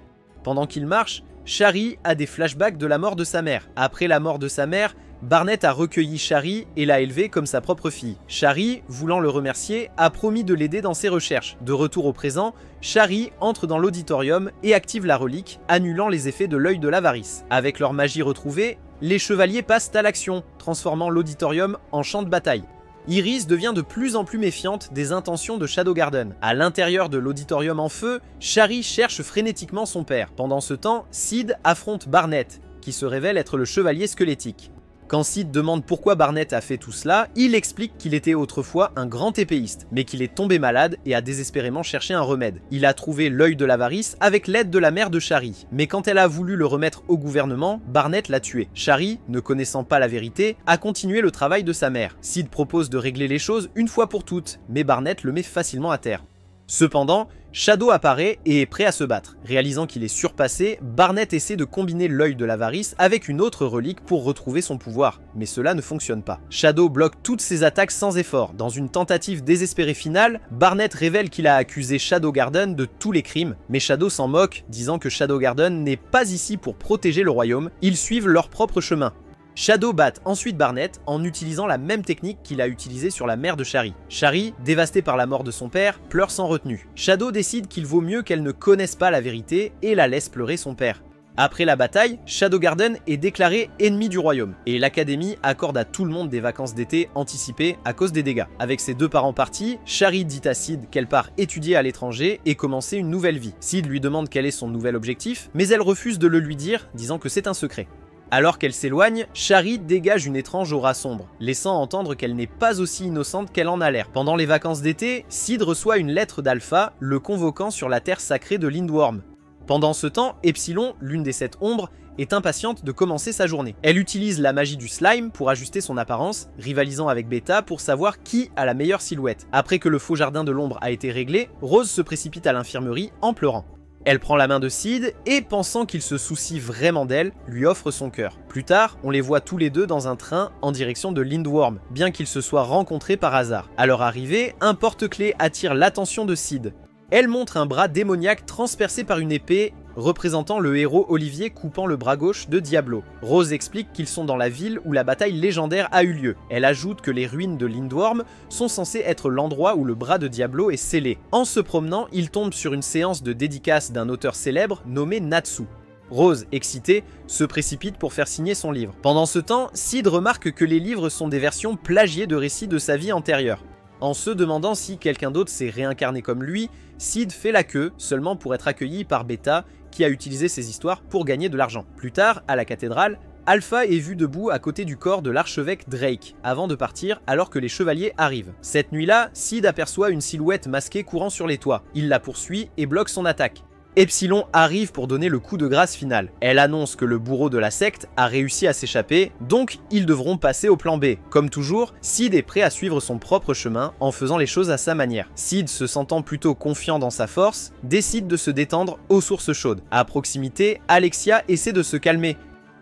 Pendant qu'il marche, Shari a des flashbacks de la mort de sa mère. Après la mort de sa mère, Barnett a recueilli Shari et l'a élevée comme sa propre fille. Shari, voulant le remercier, a promis de l'aider dans ses recherches. De retour au présent, Shari entre dans l'auditorium et active la relique, annulant les effets de l'œil de l'avarice. Avec leur magie retrouvée, les chevaliers passent à l'action, transformant l'auditorium en champ de bataille. Iris devient de plus en plus méfiante des intentions de Shadow Garden. À l'intérieur de l'auditorium en feu, Shari cherche frénétiquement son père. Pendant ce temps, Sid affronte Barnett, qui se révèle être le chevalier squelettique. Quand Sid demande pourquoi Barnett a fait tout cela, il explique qu'il était autrefois un grand épéiste, mais qu'il est tombé malade et a désespérément cherché un remède. Il a trouvé l'œil de l'avarice avec l'aide de la mère de Shari, mais quand elle a voulu le remettre au gouvernement, Barnett l'a tué. Shari, ne connaissant pas la vérité, a continué le travail de sa mère. Sid propose de régler les choses une fois pour toutes, mais Barnett le met facilement à terre. Cependant, Shadow apparaît et est prêt à se battre. Réalisant qu'il est surpassé, Barnett essaie de combiner l'œil de l'avarice avec une autre relique pour retrouver son pouvoir, mais cela ne fonctionne pas. Shadow bloque toutes ses attaques sans effort. Dans une tentative désespérée finale, Barnett révèle qu'il a accusé Shadow Garden de tous les crimes, mais Shadow s'en moque, disant que Shadow Garden n'est pas ici pour protéger le royaume, ils suivent leur propre chemin. Shadow bat ensuite Barnett en utilisant la même technique qu'il a utilisée sur la mère de Shari. Shari, dévastée par la mort de son père, pleure sans retenue. Shadow décide qu'il vaut mieux qu'elle ne connaisse pas la vérité et la laisse pleurer son père. Après la bataille, Shadow Garden est déclaré ennemi du royaume, et l'Académie accorde à tout le monde des vacances d'été anticipées à cause des dégâts. Avec ses deux parents partis, Shari dit à Sid qu'elle part étudier à l'étranger et commencer une nouvelle vie. Sid lui demande quel est son nouvel objectif, mais elle refuse de le lui dire, disant que c'est un secret. Alors qu'elle s'éloigne, Shari dégage une étrange aura sombre, laissant entendre qu'elle n'est pas aussi innocente qu'elle en a l'air. Pendant les vacances d'été, Sid reçoit une lettre d'Alpha, le convoquant sur la terre sacrée de Lindworm. Pendant ce temps, Epsilon, l'une des 7 ombres, est impatiente de commencer sa journée. Elle utilise la magie du slime pour ajuster son apparence, rivalisant avec Beta pour savoir qui a la meilleure silhouette. Après que le faux jardin de l'ombre a été réglé, Rose se précipite à l'infirmerie en pleurant. Elle prend la main de Sid et, pensant qu'il se soucie vraiment d'elle, lui offre son cœur. Plus tard, on les voit tous les deux dans un train en direction de Lindworm, bien qu'ils se soient rencontrés par hasard. À leur arrivée, un porte-clés attire l'attention de Sid. Elle montre un bras démoniaque transpercé par une épée, représentant le héros Olivier coupant le bras gauche de Diablo. Rose explique qu'ils sont dans la ville où la bataille légendaire a eu lieu. Elle ajoute que les ruines de Lindworm sont censées être l'endroit où le bras de Diablo est scellé. En se promenant, il tombe sur une séance de dédicace d'un auteur célèbre nommé Natsu. Rose, excitée, se précipite pour faire signer son livre. Pendant ce temps, Sid remarque que les livres sont des versions plagiées de récits de sa vie antérieure. En se demandant si quelqu'un d'autre s'est réincarné comme lui, Sid fait la queue seulement pour être accueilli par Beta, qui a utilisé ces histoires pour gagner de l'argent. Plus tard, à la cathédrale, Alpha est vu debout à côté du corps de l'archevêque Drake, avant de partir alors que les chevaliers arrivent. Cette nuit-là, Sid aperçoit une silhouette masquée courant sur les toits. Il la poursuit et bloque son attaque. Epsilon arrive pour donner le coup de grâce final. Elle annonce que le bourreau de la secte a réussi à s'échapper, donc ils devront passer au plan B. Comme toujours, Sid est prêt à suivre son propre chemin en faisant les choses à sa manière. Sid, se sentant plutôt confiant dans sa force, décide de se détendre aux sources chaudes. À proximité, Alexia essaie de se calmer.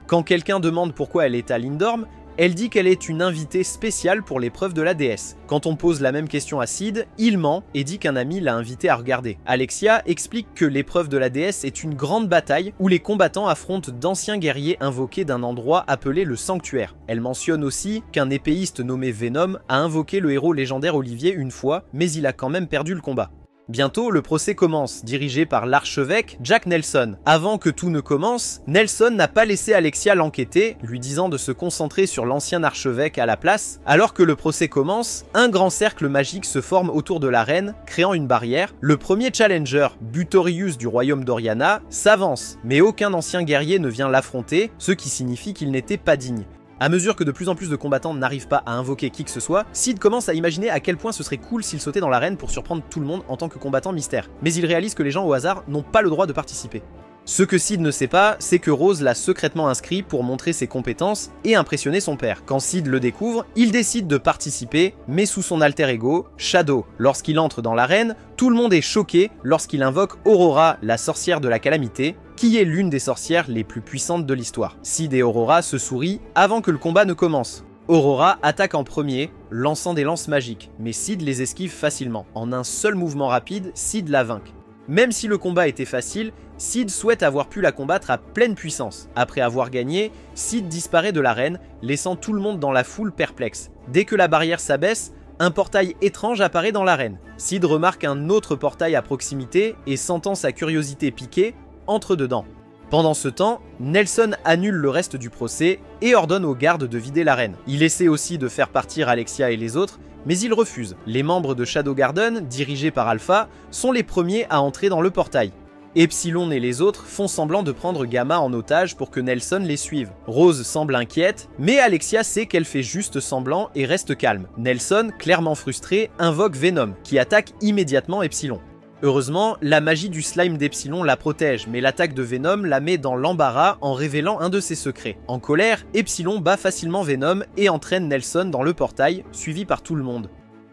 Quand quelqu'un demande pourquoi elle est à Lindworm, elle dit qu'elle est une invitée spéciale pour l'épreuve de la déesse. Quand on pose la même question à Sid, il ment et dit qu'un ami l'a invité à regarder. Alexia explique que l'épreuve de la déesse est une grande bataille où les combattants affrontent d'anciens guerriers invoqués d'un endroit appelé le sanctuaire. Elle mentionne aussi qu'un épéiste nommé Venom a invoqué le héros légendaire Olivier une fois, mais il a quand même perdu le combat. Bientôt, le procès commence, dirigé par l'archevêque Jack Nelson. Avant que tout ne commence, Nelson n'a pas laissé Alexia l'enquêter, lui disant de se concentrer sur l'ancien archevêque à la place. Alors que le procès commence, un grand cercle magique se forme autour de la reine, créant une barrière. Le premier challenger, Butorius du royaume d'Oriana, s'avance, mais aucun ancien guerrier ne vient l'affronter, ce qui signifie qu'il n'était pas digne. À mesure que de plus en plus de combattants n'arrivent pas à invoquer qui que ce soit, Sid commence à imaginer à quel point ce serait cool s'il sautait dans l'arène pour surprendre tout le monde en tant que combattant mystère. Mais il réalise que les gens au hasard n'ont pas le droit de participer. Ce que Sid ne sait pas, c'est que Rose l'a secrètement inscrit pour montrer ses compétences et impressionner son père. Quand Sid le découvre, il décide de participer, mais sous son alter ego, Shadow. Lorsqu'il entre dans l'arène, tout le monde est choqué lorsqu'il invoque Aurora, la sorcière de la calamité, qui est l'une des sorcières les plus puissantes de l'histoire. Sid et Aurora se sourient avant que le combat ne commence. Aurora attaque en premier, lançant des lances magiques, mais Sid les esquive facilement. En un seul mouvement rapide, Sid la vainc. Même si le combat était facile, Sid souhaite avoir pu la combattre à pleine puissance. Après avoir gagné, Sid disparaît de l'arène, laissant tout le monde dans la foule perplexe. Dès que la barrière s'abaisse, un portail étrange apparaît dans l'arène. Sid remarque un autre portail à proximité et, sentant sa curiosité piquée, entre dedans. Pendant ce temps, Nelson annule le reste du procès et ordonne aux gardes de vider l'arène. Il essaie aussi de faire partir Alexia et les autres, mais ils refusent. Les membres de Shadow Garden, dirigés par Alpha, sont les premiers à entrer dans le portail. Epsilon et les autres font semblant de prendre Gamma en otage pour que Nelson les suive. Rose semble inquiète, mais Alexia sait qu'elle fait juste semblant et reste calme. Nelson, clairement frustré, invoque Venom, qui attaque immédiatement Epsilon. Heureusement, la magie du slime d'Epsilon la protège, mais l'attaque de Venom la met dans l'embarras en révélant un de ses secrets. En colère, Epsilon bat facilement Venom et entraîne Nelson dans le portail, suivi par tout le monde.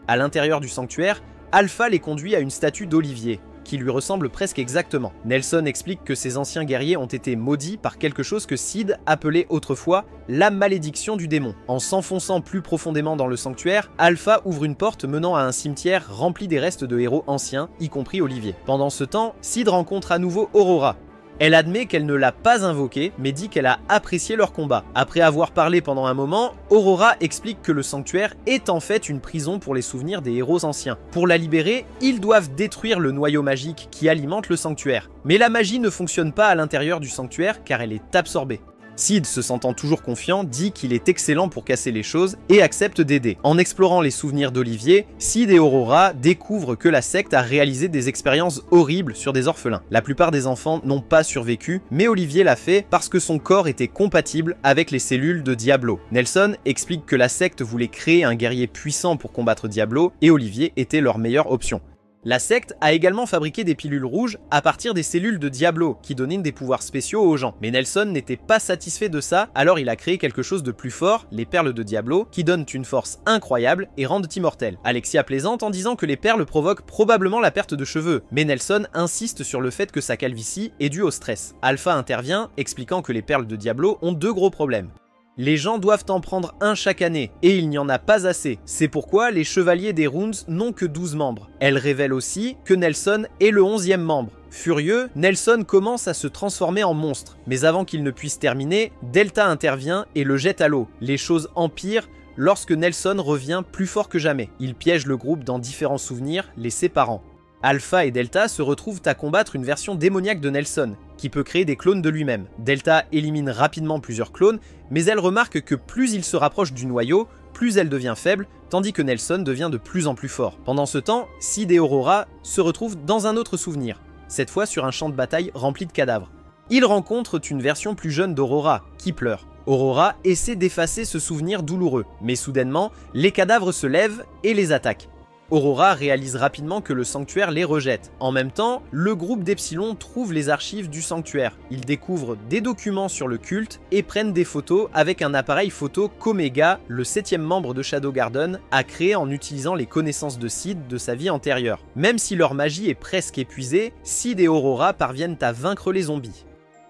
À l'intérieur du sanctuaire, Alpha les conduit à une statue d'Olivier, qui lui ressemble presque exactement. Nelson explique que ces anciens guerriers ont été maudits par quelque chose que Sid appelait autrefois la malédiction du démon. En s'enfonçant plus profondément dans le sanctuaire, Alpha ouvre une porte menant à un cimetière rempli des restes de héros anciens, y compris Olivier. Pendant ce temps, Sid rencontre à nouveau Aurora. Elle admet qu'elle ne l'a pas invoqué, mais dit qu'elle a apprécié leur combat. Après avoir parlé pendant un moment, Aurora explique que le sanctuaire est en fait une prison pour les souvenirs des héros anciens. Pour la libérer, ils doivent détruire le noyau magique qui alimente le sanctuaire. Mais la magie ne fonctionne pas à l'intérieur du sanctuaire car elle est absorbée. Sid, se sentant toujours confiant, dit qu'il est excellent pour casser les choses et accepte d'aider. En explorant les souvenirs d'Olivier, Sid et Aurora découvrent que la secte a réalisé des expériences horribles sur des orphelins. La plupart des enfants n'ont pas survécu, mais Olivier l'a fait parce que son corps était compatible avec les cellules de Diablo. Nelson explique que la secte voulait créer un guerrier puissant pour combattre Diablo et Olivier était leur meilleure option. La secte a également fabriqué des pilules rouges à partir des cellules de Diablo qui donnaient des pouvoirs spéciaux aux gens. Mais Nelson n'était pas satisfait de ça, alors il a créé quelque chose de plus fort, les perles de Diablo, qui donnent une force incroyable et rendent immortel. Alexia plaisante en disant que les perles provoquent probablement la perte de cheveux, mais Nelson insiste sur le fait que sa calvitie est due au stress. Alpha intervient, expliquant que les perles de Diablo ont deux gros problèmes. Les gens doivent en prendre un chaque année, et il n'y en a pas assez. C'est pourquoi les chevaliers des Runes n'ont que 12 membres. Elle révèle aussi que Nelson est le 11e membre. Furieux, Nelson commence à se transformer en monstre. Mais avant qu'il ne puisse terminer, Delta intervient et le jette à l'eau. Les choses empirent lorsque Nelson revient plus fort que jamais. Il piège le groupe dans différents souvenirs, les séparant. Alpha et Delta se retrouvent à combattre une version démoniaque de Nelson, qui peut créer des clones de lui-même. Delta élimine rapidement plusieurs clones, mais elle remarque que plus il se rapproche du noyau, plus elle devient faible, tandis que Nelson devient de plus en plus fort. Pendant ce temps, Sid et Aurora se retrouvent dans un autre souvenir, cette fois sur un champ de bataille rempli de cadavres. Ils rencontrent une version plus jeune d'Aurora, qui pleure. Aurora essaie d'effacer ce souvenir douloureux, mais soudainement, les cadavres se lèvent et les attaquent. Aurora réalise rapidement que le sanctuaire les rejette. En même temps, le groupe d'Epsilon trouve les archives du sanctuaire. Ils découvrent des documents sur le culte et prennent des photos avec un appareil photo qu'Omega, le 7e membre de Shadow Garden, a créé en utilisant les connaissances de Sid de sa vie antérieure. Même si leur magie est presque épuisée, Sid et Aurora parviennent à vaincre les zombies.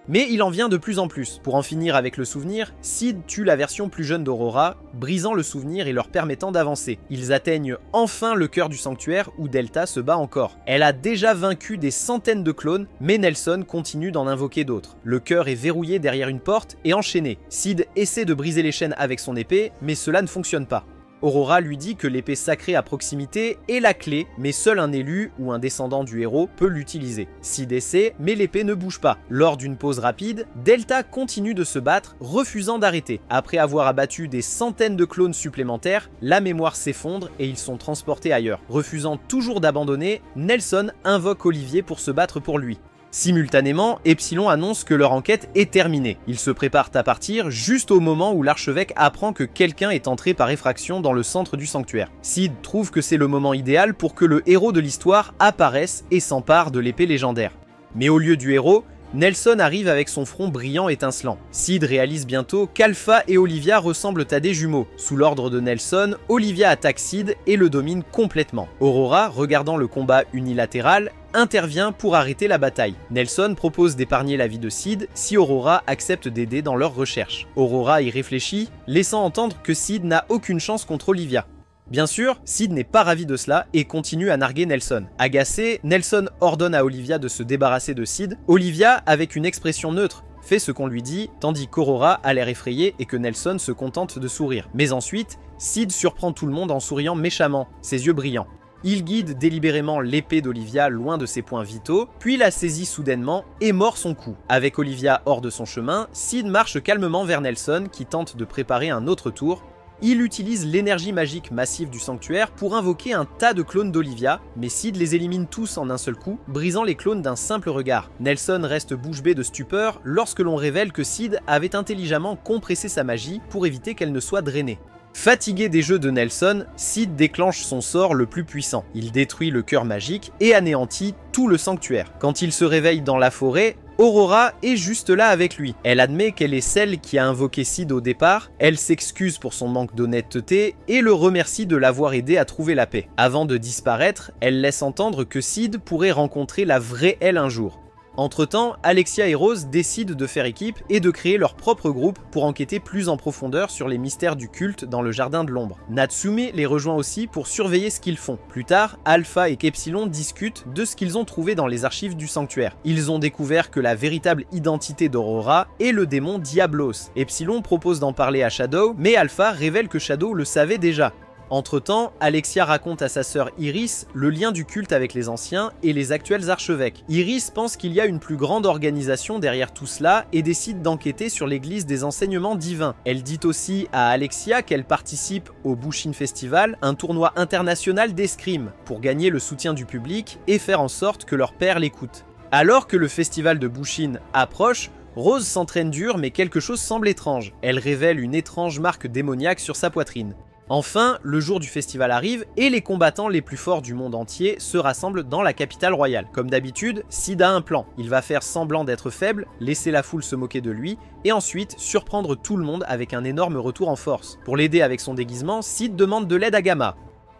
Mais il en vient de plus en plus. Pour en finir avec le souvenir, Sid tue la version plus jeune d'Aurora, brisant le souvenir et leur permettant d'avancer. Ils atteignent enfin le cœur du sanctuaire où Delta se bat encore. Elle a déjà vaincu des centaines de clones, mais Nelson continue d'en invoquer d'autres. Le cœur est verrouillé derrière une porte et enchaîné. Sid essaie de briser les chaînes avec son épée, mais cela ne fonctionne pas. Aurora lui dit que l'épée sacrée à proximité est la clé, mais seul un élu ou un descendant du héros peut l'utiliser. Sid essaie, mais l'épée ne bouge pas. Lors d'une pause rapide, Delta continue de se battre, refusant d'arrêter. Après avoir abattu des centaines de clones supplémentaires, la mémoire s'effondre et ils sont transportés ailleurs. Refusant toujours d'abandonner, Nelson invoque Olivier pour se battre pour lui. Simultanément, Epsilon annonce que leur enquête est terminée. Ils se préparent à partir juste au moment où l'archevêque apprend que quelqu'un est entré par effraction dans le centre du sanctuaire. Sid trouve que c'est le moment idéal pour que le héros de l'histoire apparaisse et s'empare de l'épée légendaire. Mais au lieu du héros, Nelson arrive avec son front brillant étincelant. Sid réalise bientôt qu'Alpha et Olivia ressemblent à des jumeaux. Sous l'ordre de Nelson, Olivia attaque Sid et le domine complètement. Aurora, regardant le combat unilatéral, intervient pour arrêter la bataille. Nelson propose d'épargner la vie de Sid si Aurora accepte d'aider dans leur recherche. Aurora y réfléchit, laissant entendre que Sid n'a aucune chance contre Olivia. Bien sûr, Sid n'est pas ravi de cela et continue à narguer Nelson. Agacé, Nelson ordonne à Olivia de se débarrasser de Sid. Olivia, avec une expression neutre, fait ce qu'on lui dit, tandis qu'Aurora a l'air effrayée et que Nelson se contente de sourire. Mais ensuite, Sid surprend tout le monde en souriant méchamment, ses yeux brillants. Il guide délibérément l'épée d'Olivia loin de ses points vitaux, puis la saisit soudainement et mord son cou. Avec Olivia hors de son chemin, Sid marche calmement vers Nelson qui tente de préparer un autre tour. Il utilise l'énergie magique massive du sanctuaire pour invoquer un tas de clones d'Olivia, mais Sid les élimine tous en un seul coup, brisant les clones d'un simple regard. Nelson reste bouche bée de stupeur lorsque l'on révèle que Sid avait intelligemment compressé sa magie pour éviter qu'elle ne soit drainée. Fatigué des jeux de Nelson, Sid déclenche son sort le plus puissant. Il détruit le cœur magique et anéantit tout le sanctuaire. Quand il se réveille dans la forêt, Aurora est juste là avec lui. Elle admet qu'elle est celle qui a invoqué Sid au départ, elle s'excuse pour son manque d'honnêteté et le remercie de l'avoir aidé à trouver la paix. Avant de disparaître, elle laisse entendre que Sid pourrait rencontrer la vraie elle un jour. Entre-temps, Alexia et Rose décident de faire équipe et de créer leur propre groupe pour enquêter plus en profondeur sur les mystères du culte dans le Jardin de l'Ombre. Natsume les rejoint aussi pour surveiller ce qu'ils font. Plus tard, Alpha et Kepsilon discutent de ce qu'ils ont trouvé dans les archives du sanctuaire. Ils ont découvert que la véritable identité d'Aurora est le démon Diablos. Epsilon propose d'en parler à Shadow, mais Alpha révèle que Shadow le savait déjà. Entre-temps, Alexia raconte à sa sœur Iris le lien du culte avec les anciens et les actuels archevêques. Iris pense qu'il y a une plus grande organisation derrière tout cela et décide d'enquêter sur l'église des enseignements divins. Elle dit aussi à Alexia qu'elle participe au Bushin Festival, un tournoi international d'escrime, pour gagner le soutien du public et faire en sorte que leur père l'écoute. Alors que le festival de Bushin approche, Rose s'entraîne dur mais quelque chose semble étrange. Elle révèle une étrange marque démoniaque sur sa poitrine. Enfin, le jour du festival arrive et les combattants les plus forts du monde entier se rassemblent dans la capitale royale. Comme d'habitude, Sid a un plan. Il va faire semblant d'être faible, laisser la foule se moquer de lui et ensuite surprendre tout le monde avec un énorme retour en force. Pour l'aider avec son déguisement, Sid demande de l'aide à Gamma.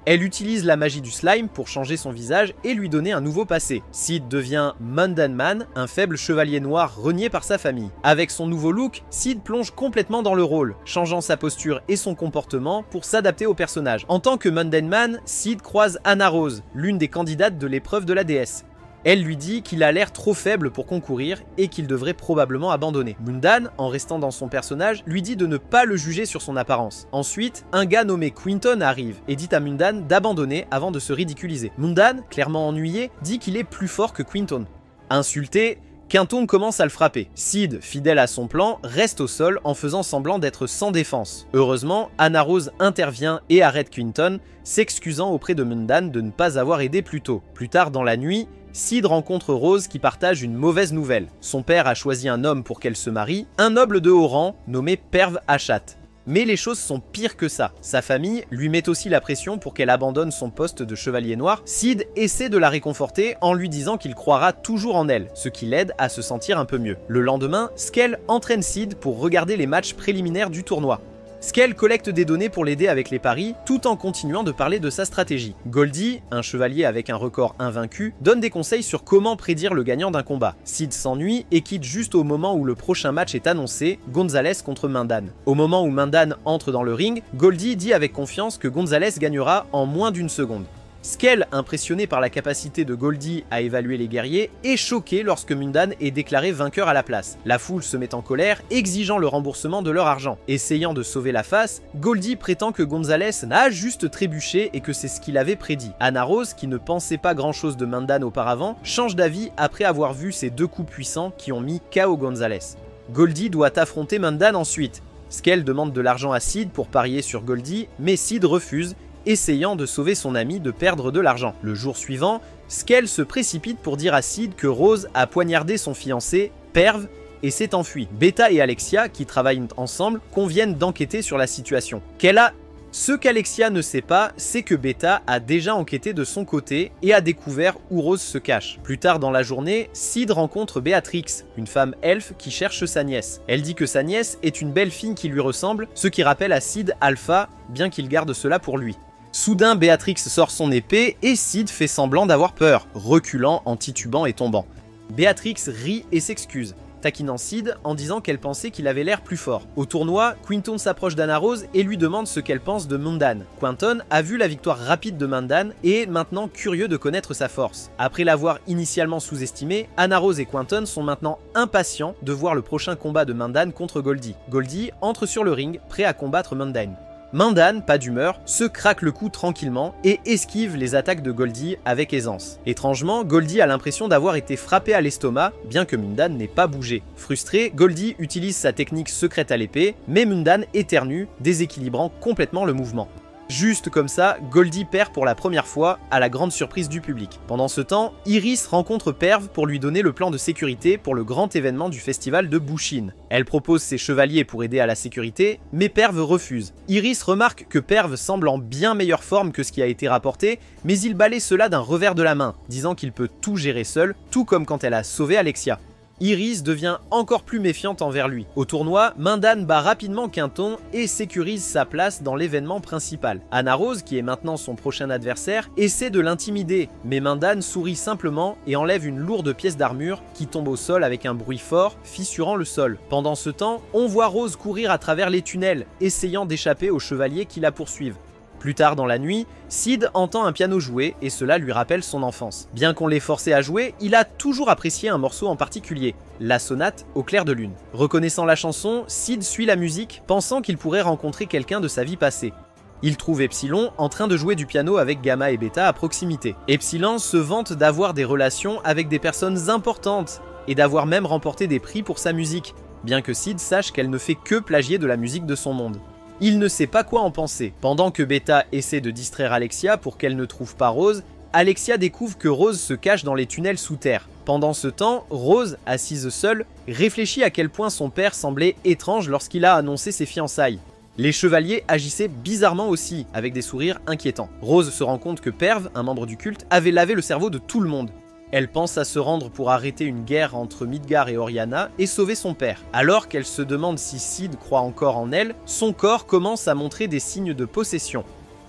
Elle utilise la magie du slime pour changer son visage et lui donner un nouveau passé. Sid devient Mundan Man, un faible chevalier noir renié par sa famille. Avec son nouveau look, Sid plonge complètement dans le rôle, changeant sa posture et son comportement pour s'adapter au personnage. En tant que Mundan Man, Sid croise Anna Rose, l'une des candidates de l'épreuve de la déesse. Elle lui dit qu'il a l'air trop faible pour concourir et qu'il devrait probablement abandonner. Mundan, en restant dans son personnage, lui dit de ne pas le juger sur son apparence. Ensuite, un gars nommé Quinton arrive et dit à Mundan d'abandonner avant de se ridiculiser. Mundan, clairement ennuyé, dit qu'il est plus fort que Quinton. Insulté, Quinton commence à le frapper. Sid, fidèle à son plan, reste au sol en faisant semblant d'être sans défense. Heureusement, Anna Rose intervient et arrête Quinton, s'excusant auprès de Mundan de ne pas avoir aidé plus tôt. Plus tard dans la nuit, Sid rencontre Rose qui partage une mauvaise nouvelle. Son père a choisi un homme pour qu'elle se marie, un noble de haut rang nommé Perv Achat. Mais les choses sont pires que ça. Sa famille lui met aussi la pression pour qu'elle abandonne son poste de chevalier noir. Sid essaie de la réconforter en lui disant qu'il croira toujours en elle, ce qui l'aide à se sentir un peu mieux. Le lendemain, Skell entraîne Sid pour regarder les matchs préliminaires du tournoi. Skell collecte des données pour l'aider avec les paris, tout en continuant de parler de sa stratégie. Goldie, un chevalier avec un record invaincu, donne des conseils sur comment prédire le gagnant d'un combat. Sid s'ennuie et quitte juste au moment où le prochain match est annoncé, Gonzalez contre Mundan. Au moment où Mundan entre dans le ring, Goldie dit avec confiance que Gonzalez gagnera en moins d'une seconde. Skell, impressionné par la capacité de Goldie à évaluer les guerriers, est choqué lorsque Mundan est déclaré vainqueur à la place. La foule se met en colère, exigeant le remboursement de leur argent. Essayant de sauver la face, Goldie prétend que Gonzalez n'a juste trébuché et que c'est ce qu'il avait prédit. Anna Rose, qui ne pensait pas grand chose de Mundan auparavant, change d'avis après avoir vu ces deux coups puissants qui ont mis KO Gonzalez. Goldie doit affronter Mundan ensuite. Skell demande de l'argent à Sid pour parier sur Goldie, mais Sid refuse, essayant de sauver son ami de perdre de l'argent. Le jour suivant, Skell se précipite pour dire à Sid que Rose a poignardé son fiancé, Perv, et s'est enfui. Beta et Alexia, qui travaillent ensemble, conviennent d'enquêter sur la situation. Qu'elle a Ce qu'Alexia ne sait pas, c'est que Beta a déjà enquêté de son côté et a découvert où Rose se cache. Plus tard dans la journée, Sid rencontre Béatrix, une femme elfe qui cherche sa nièce. Elle dit que sa nièce est une belle fille qui lui ressemble, ce qui rappelle à Sid Alpha, bien qu'il garde cela pour lui. Soudain, Béatrix sort son épée et Sid fait semblant d'avoir peur, reculant en titubant et tombant. Béatrix rit et s'excuse, taquinant Sid en disant qu'elle pensait qu'il avait l'air plus fort. Au tournoi, Quinton s'approche d'Anna Rose et lui demande ce qu'elle pense de Mundan. Quinton a vu la victoire rapide de Mundan et est maintenant curieux de connaître sa force. Après l'avoir initialement sous-estimé, Anna Rose et Quinton sont maintenant impatients de voir le prochain combat de Mundan contre Goldie. Goldie entre sur le ring, prêt à combattre Mundan. Mundan, pas d'humeur, se craque le cou tranquillement et esquive les attaques de Goldie avec aisance. Étrangement, Goldie a l'impression d'avoir été frappé à l'estomac, bien que Mundan n'ait pas bougé. Frustré, Goldie utilise sa technique secrète à l'épée, mais Mundan éternue, déséquilibrant complètement le mouvement. Juste comme ça, Goldie perd pour la première fois, à la grande surprise du public. Pendant ce temps, Iris rencontre Perv pour lui donner le plan de sécurité pour le grand événement du festival de Bushin. Elle propose ses chevaliers pour aider à la sécurité, mais Perv refuse. Iris remarque que Perv semble en bien meilleure forme que ce qui a été rapporté, mais il balaie cela d'un revers de la main, disant qu'il peut tout gérer seul, tout comme quand elle a sauvé Alexia. Iris devient encore plus méfiante envers lui. Au tournoi, Mundan bat rapidement Quinton et sécurise sa place dans l'événement principal. Anna Rose, qui est maintenant son prochain adversaire, essaie de l'intimider, mais Mundan sourit simplement et enlève une lourde pièce d'armure qui tombe au sol avec un bruit fort, fissurant le sol. Pendant ce temps, on voit Rose courir à travers les tunnels, essayant d'échapper aux chevaliers qui la poursuivent. Plus tard dans la nuit, Sid entend un piano jouer et cela lui rappelle son enfance. Bien qu'on l'ait forcé à jouer, il a toujours apprécié un morceau en particulier, la sonate au clair de lune. Reconnaissant la chanson, Sid suit la musique, pensant qu'il pourrait rencontrer quelqu'un de sa vie passée. Il trouve Epsilon en train de jouer du piano avec Gamma et Beta à proximité. Epsilon se vante d'avoir des relations avec des personnes importantes et d'avoir même remporté des prix pour sa musique, bien que Sid sache qu'elle ne fait que plagier de la musique de son monde. Il ne sait pas quoi en penser. Pendant que Beta essaie de distraire Alexia pour qu'elle ne trouve pas Rose, Alexia découvre que Rose se cache dans les tunnels sous terre. Pendant ce temps, Rose, assise seule, réfléchit à quel point son père semblait étrange lorsqu'il a annoncé ses fiançailles. Les chevaliers agissaient bizarrement aussi, avec des sourires inquiétants. Rose se rend compte que Perv, un membre du culte, avait lavé le cerveau de tout le monde. Elle pense à se rendre pour arrêter une guerre entre Midgar et Oriana et sauver son père. Alors qu'elle se demande si Sid croit encore en elle, son corps commence à montrer des signes de possession.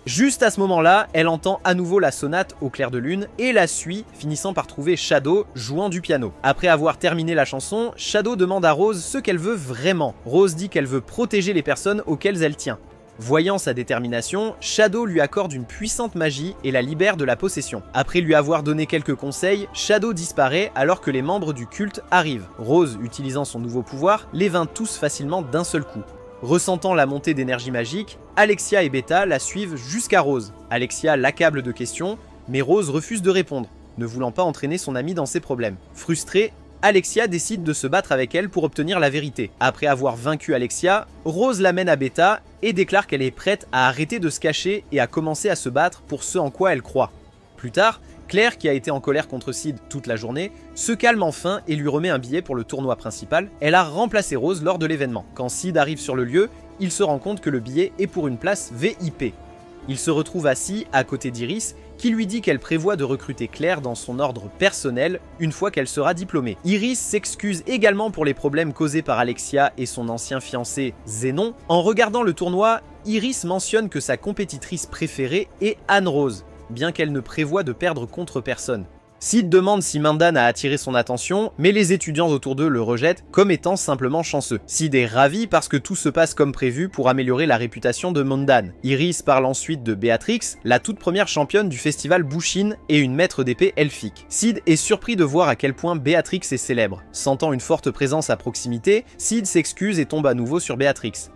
Juste à ce moment-là, elle entend à nouveau la sonate au clair de lune et la suit, finissant par trouver Shadow jouant du piano. Après avoir terminé la chanson, Shadow demande à Rose ce qu'elle veut vraiment. Rose dit qu'elle veut protéger les personnes auxquelles elle tient. Voyant sa détermination, Shadow lui accorde une puissante magie et la libère de la possession. Après lui avoir donné quelques conseils, Shadow disparaît alors que les membres du culte arrivent. Rose, utilisant son nouveau pouvoir, les vainc tous facilement d'un seul coup. Ressentant la montée d'énergie magique, Alexia et Beta la suivent jusqu'à Rose. Alexia l'accable de questions, mais Rose refuse de répondre, ne voulant pas entraîner son amie dans ses problèmes. Frustrée, Alexia décide de se battre avec elle pour obtenir la vérité. Après avoir vaincu Alexia, Rose l'amène à Beta et déclare qu'elle est prête à arrêter de se cacher et à commencer à se battre pour ce en quoi elle croit. Plus tard, Claire, qui a été en colère contre Sid toute la journée, se calme enfin et lui remet un billet pour le tournoi principal. Elle a remplacé Rose lors de l'événement. Quand Sid arrive sur le lieu, il se rend compte que le billet est pour une place VIP. Il se retrouve assis à côté d'Iris, qui lui dit qu'elle prévoit de recruter Claire dans son ordre personnel une fois qu'elle sera diplômée. Iris s'excuse également pour les problèmes causés par Alexia et son ancien fiancé Zénon. En regardant le tournoi, Iris mentionne que sa compétitrice préférée est Anne Rose, bien qu'elle ne prévoit de perdre contre personne. Sid demande si Mundan a attiré son attention, mais les étudiants autour d'eux le rejettent comme étant simplement chanceux. Sid est ravi parce que tout se passe comme prévu pour améliorer la réputation de Mundan. Iris parle ensuite de Béatrix, la toute première championne du festival Bushin et une maître d'épée elfique. Sid est surpris de voir à quel point Béatrix est célèbre. Sentant une forte présence à proximité, Sid s'excuse et tombe à nouveau sur Béatrix.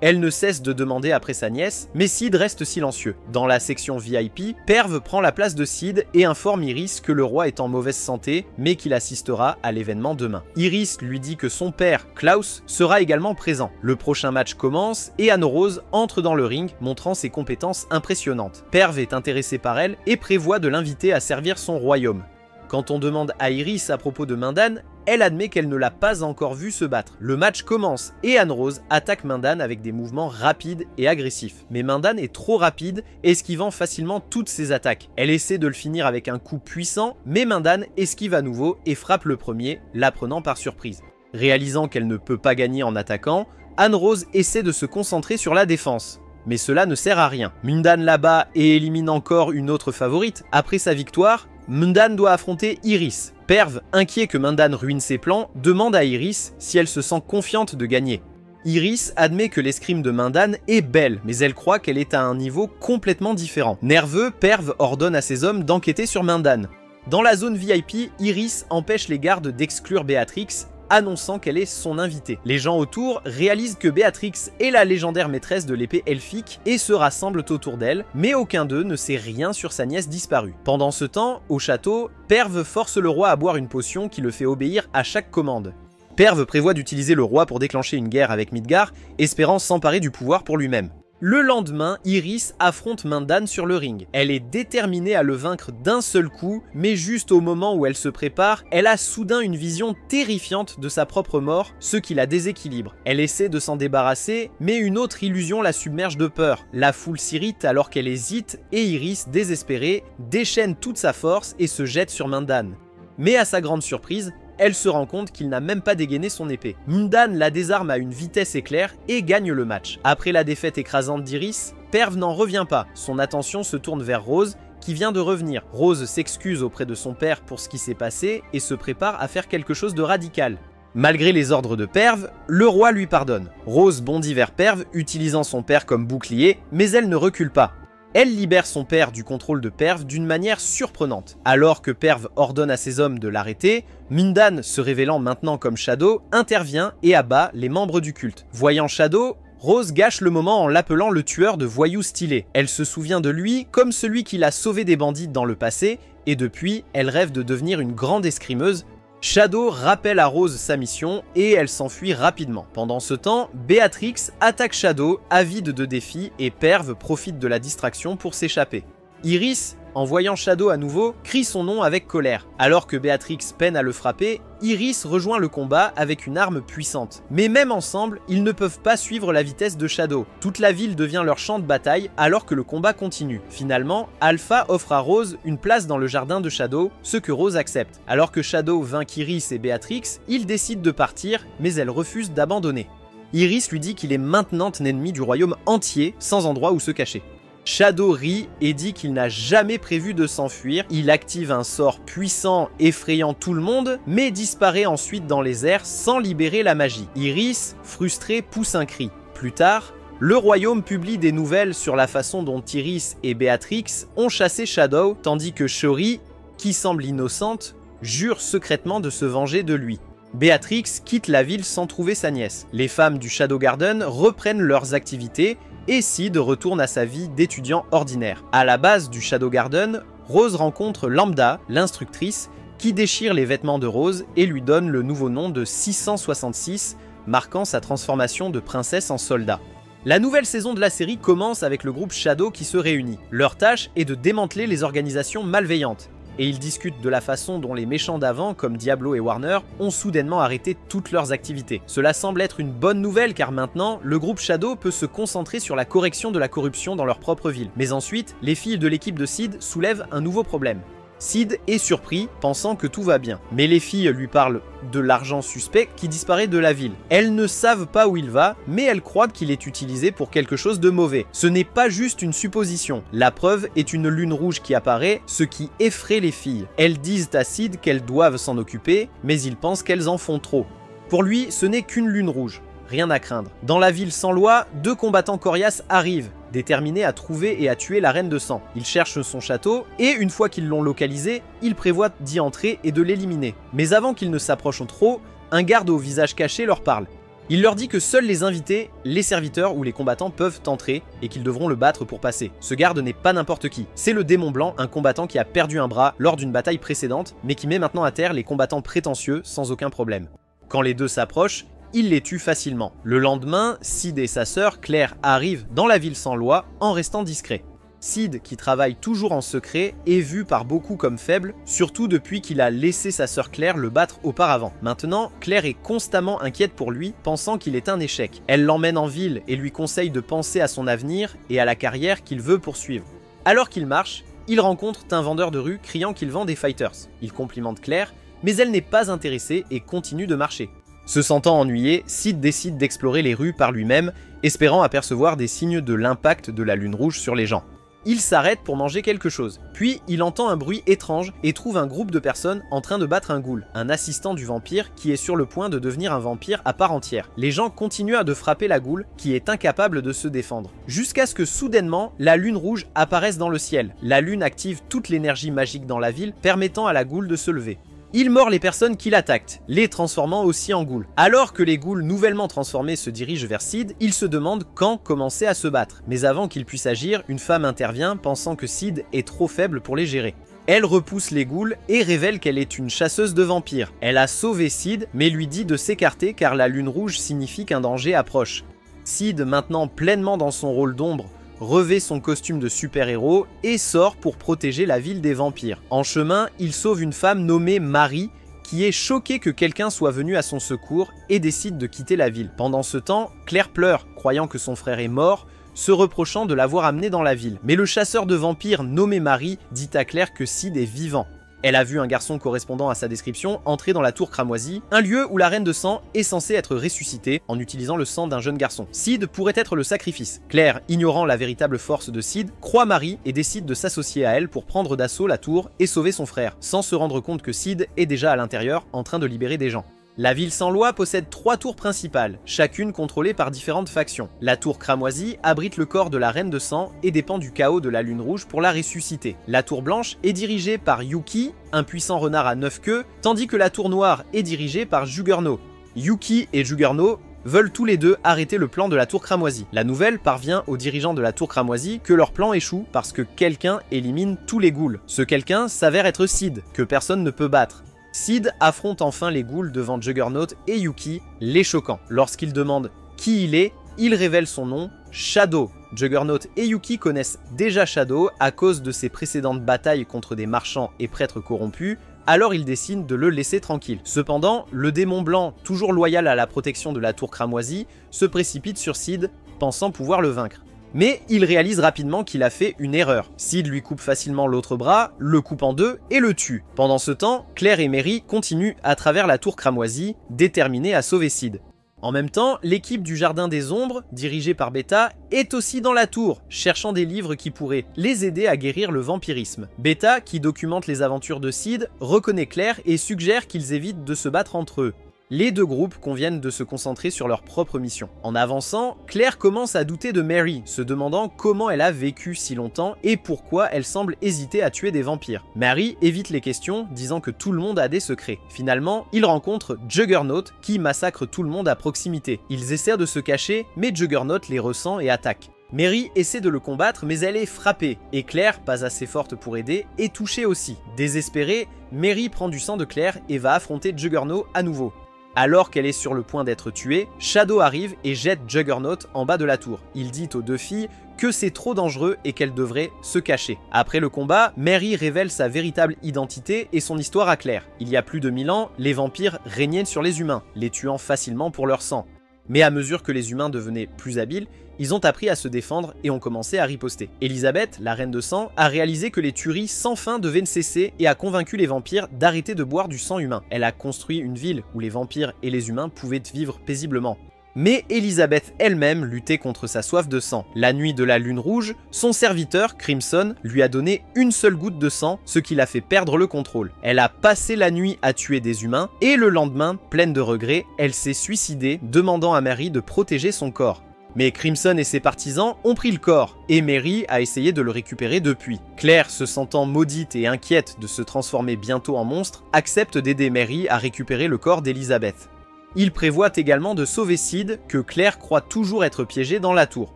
Elle ne cesse de demander après sa nièce, mais Sid reste silencieux. Dans la section VIP, Perv prend la place de Sid et informe Iris que le roi est en mauvaise santé, mais qu'il assistera à l'événement demain. Iris lui dit que son père, Klaus, sera également présent. Le prochain match commence et Anne Rose entre dans le ring, montrant ses compétences impressionnantes. Perv est intéressé par elle et prévoit de l'inviter à servir son royaume. Quand on demande à Iris à propos de Mundan, elle admet qu'elle ne l'a pas encore vu se battre. Le match commence et Anne-Rose attaque Mindan avec des mouvements rapides et agressifs. Mais Mindan est trop rapide, esquivant facilement toutes ses attaques. Elle essaie de le finir avec un coup puissant, mais Mindan esquive à nouveau et frappe le premier, la prenant par surprise. Réalisant qu'elle ne peut pas gagner en attaquant, Anne-Rose essaie de se concentrer sur la défense. Mais cela ne sert à rien. Mindan la bat et élimine encore une autre favorite. Après sa victoire, Mindan doit affronter Iris. Perv, inquiet que Mindan ruine ses plans, demande à Iris si elle se sent confiante de gagner. Iris admet que l'escrime de Mindan est belle, mais elle croit qu'elle est à un niveau complètement différent. Nerveux, Perv ordonne à ses hommes d'enquêter sur Mindan. Dans la zone VIP, Iris empêche les gardes d'exclure Béatrix, annonçant qu'elle est son invitée. Les gens autour réalisent que Béatrix est la légendaire maîtresse de l'épée elfique et se rassemblent autour d'elle, mais aucun d'eux ne sait rien sur sa nièce disparue. Pendant ce temps, au château, Perv force le roi à boire une potion qui le fait obéir à chaque commande. Perv prévoit d'utiliser le roi pour déclencher une guerre avec Midgard, espérant s'emparer du pouvoir pour lui-même. Le lendemain, Iris affronte Mindan sur le ring. Elle est déterminée à le vaincre d'un seul coup, mais juste au moment où elle se prépare, elle a soudain une vision terrifiante de sa propre mort, ce qui la déséquilibre. Elle essaie de s'en débarrasser, mais une autre illusion la submerge de peur. La foule s'irrite alors qu'elle hésite, et Iris, désespérée, déchaîne toute sa force et se jette sur Mindan. Mais à sa grande surprise, elle se rend compte qu'il n'a même pas dégainé son épée. Mindan la désarme à une vitesse éclair et gagne le match. Après la défaite écrasante d'Iris, Perv n'en revient pas. Son attention se tourne vers Rose, qui vient de revenir. Rose s'excuse auprès de son père pour ce qui s'est passé et se prépare à faire quelque chose de radical. Malgré les ordres de Perv, le roi lui pardonne. Rose bondit vers Perv, utilisant son père comme bouclier, mais elle ne recule pas. Elle libère son père du contrôle de Perv d'une manière surprenante. Alors que Perv ordonne à ses hommes de l'arrêter, Mindan, se révélant maintenant comme Shadow, intervient et abat les membres du culte. Voyant Shadow, Rose gâche le moment en l'appelant le tueur de voyous stylés. Elle se souvient de lui comme celui qui l'a sauvé des bandits dans le passé, et depuis, elle rêve de devenir une grande escrimeuse. Shadow rappelle à Rose sa mission et elle s'enfuit rapidement. Pendant ce temps, Béatrix attaque Shadow, avide de défis, et Perv profite de la distraction pour s'échapper. Iris, en voyant Shadow à nouveau, crie son nom avec colère. Alors que Béatrix peine à le frapper, Iris rejoint le combat avec une arme puissante. Mais même ensemble, ils ne peuvent pas suivre la vitesse de Shadow. Toute la ville devient leur champ de bataille alors que le combat continue. Finalement, Alpha offre à Rose une place dans le jardin de Shadow, ce que Rose accepte. Alors que Shadow vainc Iris et Béatrix, il décide de partir, mais elle refuse d'abandonner. Iris lui dit qu'il est maintenant ennemi du royaume entier, sans endroit où se cacher. Shadow rit et dit qu'il n'a jamais prévu de s'enfuir. Il active un sort puissant effrayant tout le monde, mais disparaît ensuite dans les airs sans libérer la magie. Iris, frustrée, pousse un cri. Plus tard, le royaume publie des nouvelles sur la façon dont Iris et Béatrix ont chassé Shadow, tandis que Shori, qui semble innocente, jure secrètement de se venger de lui. Béatrix quitte la ville sans trouver sa nièce. Les femmes du Shadow Garden reprennent leurs activités et Sid retourne à sa vie d'étudiant ordinaire. À la base du Shadow Garden, Rose rencontre Lambda, l'instructrice, qui déchire les vêtements de Rose et lui donne le nouveau nom de 666, marquant sa transformation de princesse en soldat. La nouvelle saison de la série commence avec le groupe Shadow qui se réunit. Leur tâche est de démanteler les organisations malveillantes. Et ils discutent de la façon dont les méchants d'avant, comme Diablo et Warner, ont soudainement arrêté toutes leurs activités. Cela semble être une bonne nouvelle car maintenant, le groupe Shadow peut se concentrer sur la correction de la corruption dans leur propre ville. Mais ensuite, les filles de l'équipe de Sid soulèvent un nouveau problème. Sid est surpris, pensant que tout va bien. Mais les filles lui parlent de l'argent suspect qui disparaît de la ville. Elles ne savent pas où il va, mais elles croient qu'il est utilisé pour quelque chose de mauvais. Ce n'est pas juste une supposition. La preuve est une lune rouge qui apparaît, ce qui effraie les filles. Elles disent à Sid qu'elles doivent s'en occuper, mais il pense qu'elles en font trop. Pour lui, ce n'est qu'une lune rouge. Rien à craindre. Dans la ville sans loi, deux combattants coriaces arrivent, déterminés à trouver et à tuer la reine de sang. Ils cherchent son château, et une fois qu'ils l'ont localisé, ils prévoient d'y entrer et de l'éliminer. Mais avant qu'ils ne s'approchent trop, un garde au visage caché leur parle. Il leur dit que seuls les invités, les serviteurs ou les combattants peuvent entrer, et qu'ils devront le battre pour passer. Ce garde n'est pas n'importe qui. C'est le démon blanc, un combattant qui a perdu un bras lors d'une bataille précédente, mais qui met maintenant à terre les combattants prétentieux sans aucun problème. Quand les deux s'approchent, il les tue facilement. Le lendemain, Sid et sa sœur, Claire, arrivent dans la ville sans loi en restant discrets. Sid, qui travaille toujours en secret, est vu par beaucoup comme faible, surtout depuis qu'il a laissé sa sœur Claire le battre auparavant. Maintenant, Claire est constamment inquiète pour lui, pensant qu'il est un échec. Elle l'emmène en ville et lui conseille de penser à son avenir et à la carrière qu'il veut poursuivre. Alors qu'il marche, il rencontre un vendeur de rue criant qu'il vend des fighters. Il complimente Claire, mais elle n'est pas intéressée et continue de marcher. Se sentant ennuyé, Sid décide d'explorer les rues par lui-même, espérant apercevoir des signes de l'impact de la lune rouge sur les gens. Il s'arrête pour manger quelque chose, puis il entend un bruit étrange et trouve un groupe de personnes en train de battre un ghoul, un assistant du vampire qui est sur le point de devenir un vampire à part entière. Les gens continuent de frapper la ghoul qui est incapable de se défendre, jusqu'à ce que soudainement la lune rouge apparaisse dans le ciel. La lune active toute l'énergie magique dans la ville, permettant à la ghoul de se lever. Il mord les personnes qui l'attaquent, les transformant aussi en ghouls. Alors que les ghouls nouvellement transformés se dirigent vers Sid, il se demande quand commencer à se battre. Mais avant qu'il puisse agir, une femme intervient pensant que Sid est trop faible pour les gérer. Elle repousse les ghouls et révèle qu'elle est une chasseuse de vampires. Elle a sauvé Sid, mais lui dit de s'écarter car la lune rouge signifie qu'un danger approche. Sid, maintenant pleinement dans son rôle d'ombre, revêt son costume de super-héros et sort pour protéger la ville des vampires. En chemin, il sauve une femme nommée Marie qui est choquée que quelqu'un soit venu à son secours et décide de quitter la ville. Pendant ce temps, Claire pleure, croyant que son frère est mort, se reprochant de l'avoir amené dans la ville. Mais le chasseur de vampires nommé Marie dit à Claire que Sid est vivant. Elle a vu un garçon correspondant à sa description entrer dans la tour cramoisie, un lieu où la reine de sang est censée être ressuscitée en utilisant le sang d'un jeune garçon. Sid pourrait être le sacrifice. Claire, ignorant la véritable force de Sid, croit Marie et décide de s'associer à elle pour prendre d'assaut la tour et sauver son frère, sans se rendre compte que Sid est déjà à l'intérieur en train de libérer des gens. La ville sans loi possède 3 tours principales, chacune contrôlée par différentes factions. La tour cramoisie abrite le corps de la reine de sang et dépend du chaos de la lune rouge pour la ressusciter. La tour blanche est dirigée par Yuki, un puissant renard à 9 queues, tandis que la tour noire est dirigée par Juggernaut. Yuki et Juggernaut veulent tous les deux arrêter le plan de la tour cramoisie. La nouvelle parvient aux dirigeants de la tour cramoisie que leur plan échoue parce que quelqu'un élimine tous les ghouls. Ce quelqu'un s'avère être Sid, que personne ne peut battre. Sid affronte enfin les ghouls devant Juggernaut et Yuki, les choquant. Lorsqu'il demande qui il révèle son nom, Shadow. Juggernaut et Yuki connaissent déjà Shadow à cause de ses précédentes batailles contre des marchands et prêtres corrompus, alors ils décident de le laisser tranquille. Cependant, le démon blanc, toujours loyal à la protection de la tour cramoisie, se précipite sur Sid, pensant pouvoir le vaincre. Mais il réalise rapidement qu'il a fait une erreur. Sid lui coupe facilement l'autre bras, le coupe en deux et le tue. Pendant ce temps, Claire et Mary continuent à travers la tour cramoisie, déterminés à sauver Sid. En même temps, l'équipe du Jardin des Ombres, dirigée par Beta, est aussi dans la tour, cherchant des livres qui pourraient les aider à guérir le vampirisme. Beta, qui documente les aventures de Sid, reconnaît Claire et suggère qu'ils évitent de se battre entre eux. Les deux groupes conviennent de se concentrer sur leur propre mission. En avançant, Claire commence à douter de Mary, se demandant comment elle a vécu si longtemps et pourquoi elle semble hésiter à tuer des vampires. Mary évite les questions, disant que tout le monde a des secrets. Finalement, ils rencontrent Juggernaut qui massacre tout le monde à proximité. Ils essaient de se cacher, mais Juggernaut les ressent et attaque. Mary essaie de le combattre, mais elle est frappée, et Claire, pas assez forte pour aider, est touchée aussi. Désespérée, Mary prend du sang de Claire et va affronter Juggernaut à nouveau. Alors qu'elle est sur le point d'être tuée, Shadow arrive et jette Juggernaut en bas de la tour. Il dit aux deux filles que c'est trop dangereux et qu'elles devraient se cacher. Après le combat, Mary révèle sa véritable identité et son histoire à Claire. Il y a plus de 1000 ans, les vampires régnaient sur les humains, les tuant facilement pour leur sang. Mais à mesure que les humains devenaient plus habiles, ils ont appris à se défendre et ont commencé à riposter. Elisabeth, la reine de sang, a réalisé que les tueries sans fin devaient cesser et a convaincu les vampires d'arrêter de boire du sang humain. Elle a construit une ville où les vampires et les humains pouvaient vivre paisiblement. Mais Elisabeth elle-même luttait contre sa soif de sang. La nuit de la lune rouge, son serviteur, Crimson, lui a donné une seule goutte de sang, ce qui l'a fait perdre le contrôle. Elle a passé la nuit à tuer des humains, et le lendemain, pleine de regrets, elle s'est suicidée, demandant à Mary de protéger son corps. Mais Crimson et ses partisans ont pris le corps, et Mary a essayé de le récupérer depuis. Claire, se sentant maudite et inquiète de se transformer bientôt en monstre, accepte d'aider Mary à récupérer le corps d'Elisabeth. Il prévoit également de sauver Sid, que Claire croit toujours être piégé dans la tour.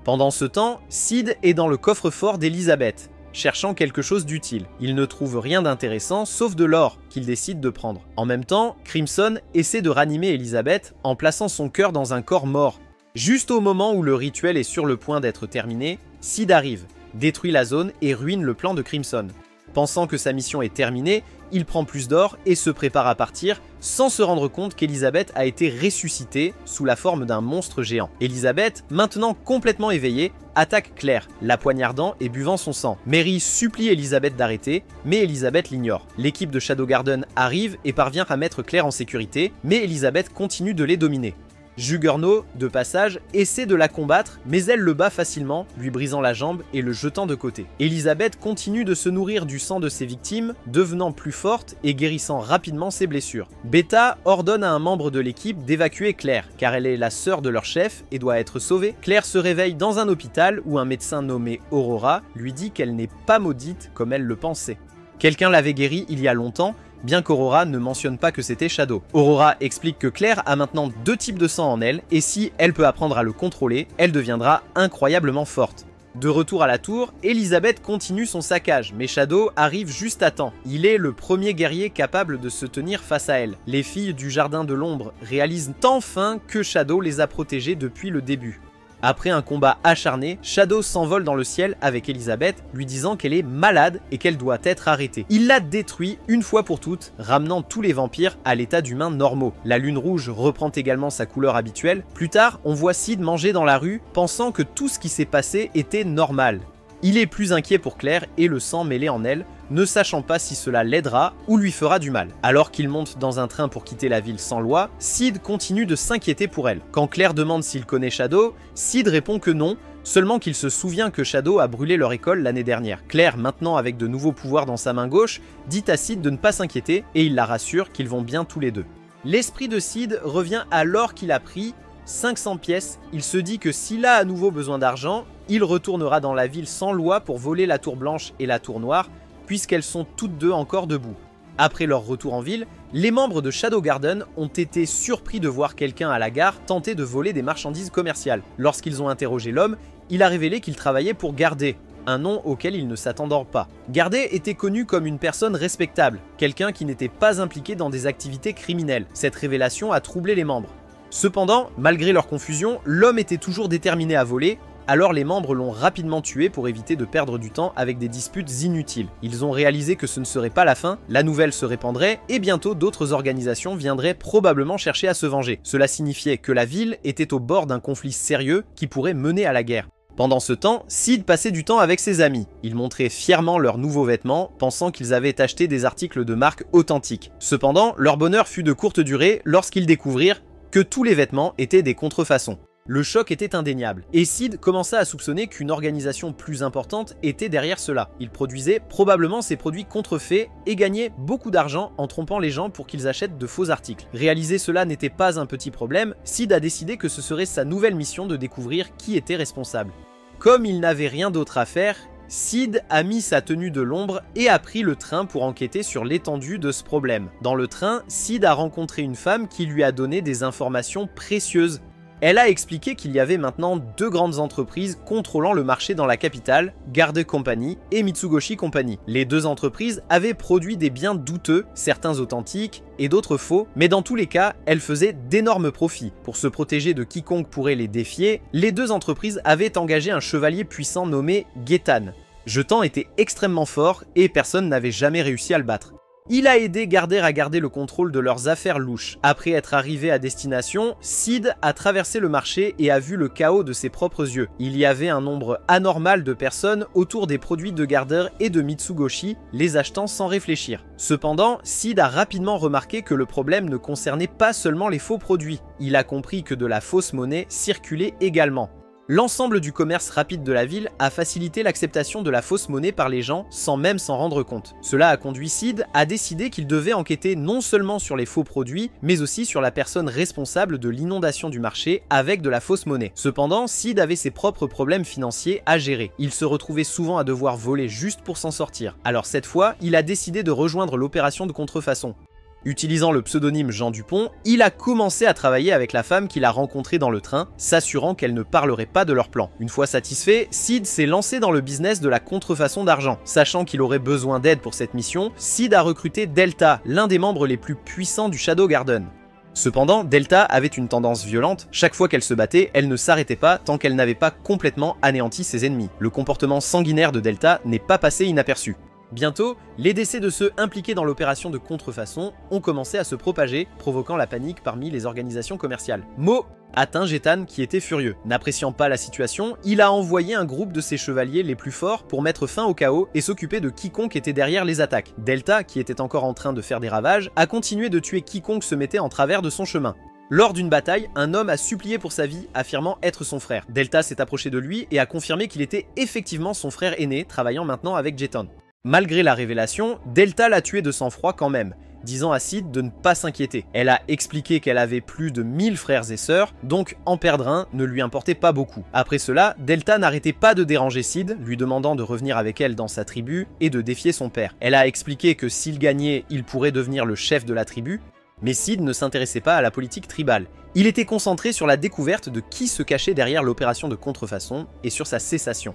Pendant ce temps, Sid est dans le coffre-fort d'Elisabeth, cherchant quelque chose d'utile. Il ne trouve rien d'intéressant sauf de l'or qu'il décide de prendre. En même temps, Crimson essaie de ranimer Elisabeth en plaçant son cœur dans un corps mort. Juste au moment où le rituel est sur le point d'être terminé, Sid arrive. détruit la zone et ruine le plan de Crimson. Pensant que sa mission est terminée, il prend plus d'or et se prépare à partir sans se rendre compte qu'Elizabeth a été ressuscitée sous la forme d'un monstre géant. Elizabeth, maintenant complètement éveillée, attaque Claire, la poignardant et buvant son sang. Mary supplie Elizabeth d'arrêter, mais Elizabeth l'ignore. L'équipe de Shadow Garden arrive et parvient à mettre Claire en sécurité, mais Elizabeth continue de les dominer. Juggernaut, de passage, essaie de la combattre, mais elle le bat facilement, lui brisant la jambe et le jetant de côté. Elizabeth continue de se nourrir du sang de ses victimes, devenant plus forte et guérissant rapidement ses blessures. Beta ordonne à un membre de l'équipe d'évacuer Claire, car elle est la sœur de leur chef et doit être sauvée. Claire se réveille dans un hôpital où un médecin nommé Aurora lui dit qu'elle n'est pas maudite comme elle le pensait. Quelqu'un l'avait guérie il y a longtemps, bien qu'Aurora ne mentionne pas que c'était Shadow. Aurora explique que Claire a maintenant 2 types de sang en elle, et si elle peut apprendre à le contrôler, elle deviendra incroyablement forte. De retour à la tour, Elizabeth continue son saccage, mais Shadow arrive juste à temps. Il est le premier guerrier capable de se tenir face à elle. Les filles du Jardin de l'Ombre réalisent enfin que Shadow les a protégées depuis le début. Après un combat acharné, Shadow s'envole dans le ciel avec Elizabeth, lui disant qu'elle est malade et qu'elle doit être arrêtée. Il la détruit une fois pour toutes, ramenant tous les vampires à l'état d'humains normaux. La lune rouge reprend également sa couleur habituelle. Plus tard, on voit Sid manger dans la rue, pensant que tout ce qui s'est passé était normal. Il est plus inquiet pour Claire et le sang mêlé en elle, ne sachant pas si cela l'aidera ou lui fera du mal. Alors qu'il monte dans un train pour quitter la ville sans loi, Sid continue de s'inquiéter pour elle. Quand Claire demande s'il connaît Shadow, Sid répond que non, seulement qu'il se souvient que Shadow a brûlé leur école l'année dernière. Claire, maintenant avec de nouveaux pouvoirs dans sa main gauche, dit à Sid de ne pas s'inquiéter et il la rassure qu'ils vont bien tous les deux. L'esprit de Sid revient à l'or qu'il a pris, 500 pièces, il se dit que s'il a à nouveau besoin d'argent, il retournera dans la ville sans loi pour voler la tour blanche et la tour noire, puisqu'elles sont toutes deux encore debout. Après leur retour en ville, les membres de Shadow Garden ont été surpris de voir quelqu'un à la gare tenter de voler des marchandises commerciales. Lorsqu'ils ont interrogé l'homme, il a révélé qu'il travaillait pour Gardet, un nom auquel ils ne s'attendaient pas. Gardet était connu comme une personne respectable, quelqu'un qui n'était pas impliqué dans des activités criminelles. Cette révélation a troublé les membres. Cependant, malgré leur confusion, l'homme était toujours déterminé à voler, alors les membres l'ont rapidement tué pour éviter de perdre du temps avec des disputes inutiles. Ils ont réalisé que ce ne serait pas la fin, la nouvelle se répandrait et bientôt d'autres organisations viendraient probablement chercher à se venger. Cela signifiait que la ville était au bord d'un conflit sérieux qui pourrait mener à la guerre. Pendant ce temps, Sid passait du temps avec ses amis. Ils montraient fièrement leurs nouveaux vêtements, pensant qu'ils avaient acheté des articles de marque authentiques. Cependant, leur bonheur fut de courte durée lorsqu'ils découvrirent que tous les vêtements étaient des contrefaçons. Le choc était indéniable, et Sid commença à soupçonner qu'une organisation plus importante était derrière cela. Il produisait probablement ces produits contrefaits et gagnait beaucoup d'argent en trompant les gens pour qu'ils achètent de faux articles. Réaliser cela n'était pas un petit problème, Sid a décidé que ce serait sa nouvelle mission de découvrir qui était responsable. Comme il n'avait rien d'autre à faire, Sid a mis sa tenue de l'ombre et a pris le train pour enquêter sur l'étendue de ce problème. Dans le train, Sid a rencontré une femme qui lui a donné des informations précieuses. Elle a expliqué qu'il y avait maintenant 2 grandes entreprises contrôlant le marché dans la capitale, Garde Company et Mitsugoshi Company. Les 2 entreprises avaient produit des biens douteux, certains authentiques et d'autres faux, mais dans tous les cas, elles faisaient d'énormes profits. Pour se protéger de quiconque pourrait les défier, les 2 entreprises avaient engagé un chevalier puissant nommé Getan. Getan était extrêmement fort et personne n'avait jamais réussi à le battre. Il a aidé Garder à garder le contrôle de leurs affaires louches. Après être arrivé à destination, Sid a traversé le marché et a vu le chaos de ses propres yeux. Il y avait un nombre anormal de personnes autour des produits de Garder et de Mitsugoshi, les achetant sans réfléchir. Cependant, Sid a rapidement remarqué que le problème ne concernait pas seulement les faux produits. Il a compris que de la fausse monnaie circulait également. L'ensemble du commerce rapide de la ville a facilité l'acceptation de la fausse monnaie par les gens sans même s'en rendre compte. Cela a conduit Sid à décider qu'il devait enquêter non seulement sur les faux produits, mais aussi sur la personne responsable de l'inondation du marché avec de la fausse monnaie. Cependant, Sid avait ses propres problèmes financiers à gérer. Il se retrouvait souvent à devoir voler juste pour s'en sortir. Alors cette fois, il a décidé de rejoindre l'opération de contrefaçon. Utilisant le pseudonyme Jean Dupont, il a commencé à travailler avec la femme qu'il a rencontrée dans le train, s'assurant qu'elle ne parlerait pas de leur plan. Une fois satisfait, Sid s'est lancé dans le business de la contrefaçon d'argent. Sachant qu'il aurait besoin d'aide pour cette mission, Sid a recruté Delta, l'un des membres les plus puissants du Shadow Garden. Cependant, Delta avait une tendance violente, chaque fois qu'elle se battait, elle ne s'arrêtait pas tant qu'elle n'avait pas complètement anéanti ses ennemis. Le comportement sanguinaire de Delta n'est pas passé inaperçu. Bientôt, les décès de ceux impliqués dans l'opération de contrefaçon ont commencé à se propager, provoquant la panique parmi les organisations commerciales. Mo atteint Getan qui était furieux. N'appréciant pas la situation, il a envoyé un groupe de ses chevaliers les plus forts pour mettre fin au chaos et s'occuper de quiconque était derrière les attaques. Delta, qui était encore en train de faire des ravages, a continué de tuer quiconque se mettait en travers de son chemin. Lors d'une bataille, un homme a supplié pour sa vie, affirmant être son frère. Delta s'est approché de lui et a confirmé qu'il était effectivement son frère aîné, travaillant maintenant avec Getan. Malgré la révélation, Delta l'a tué de sang-froid quand même, disant à Cid de ne pas s'inquiéter. Elle a expliqué qu'elle avait plus de 1000 frères et sœurs, donc en perdre un ne lui importait pas beaucoup. Après cela, Delta n'arrêtait pas de déranger Cid, lui demandant de revenir avec elle dans sa tribu et de défier son père. Elle a expliqué que s'il gagnait, il pourrait devenir le chef de la tribu, mais Cid ne s'intéressait pas à la politique tribale. Il était concentré sur la découverte de qui se cachait derrière l'opération de contrefaçon et sur sa cessation.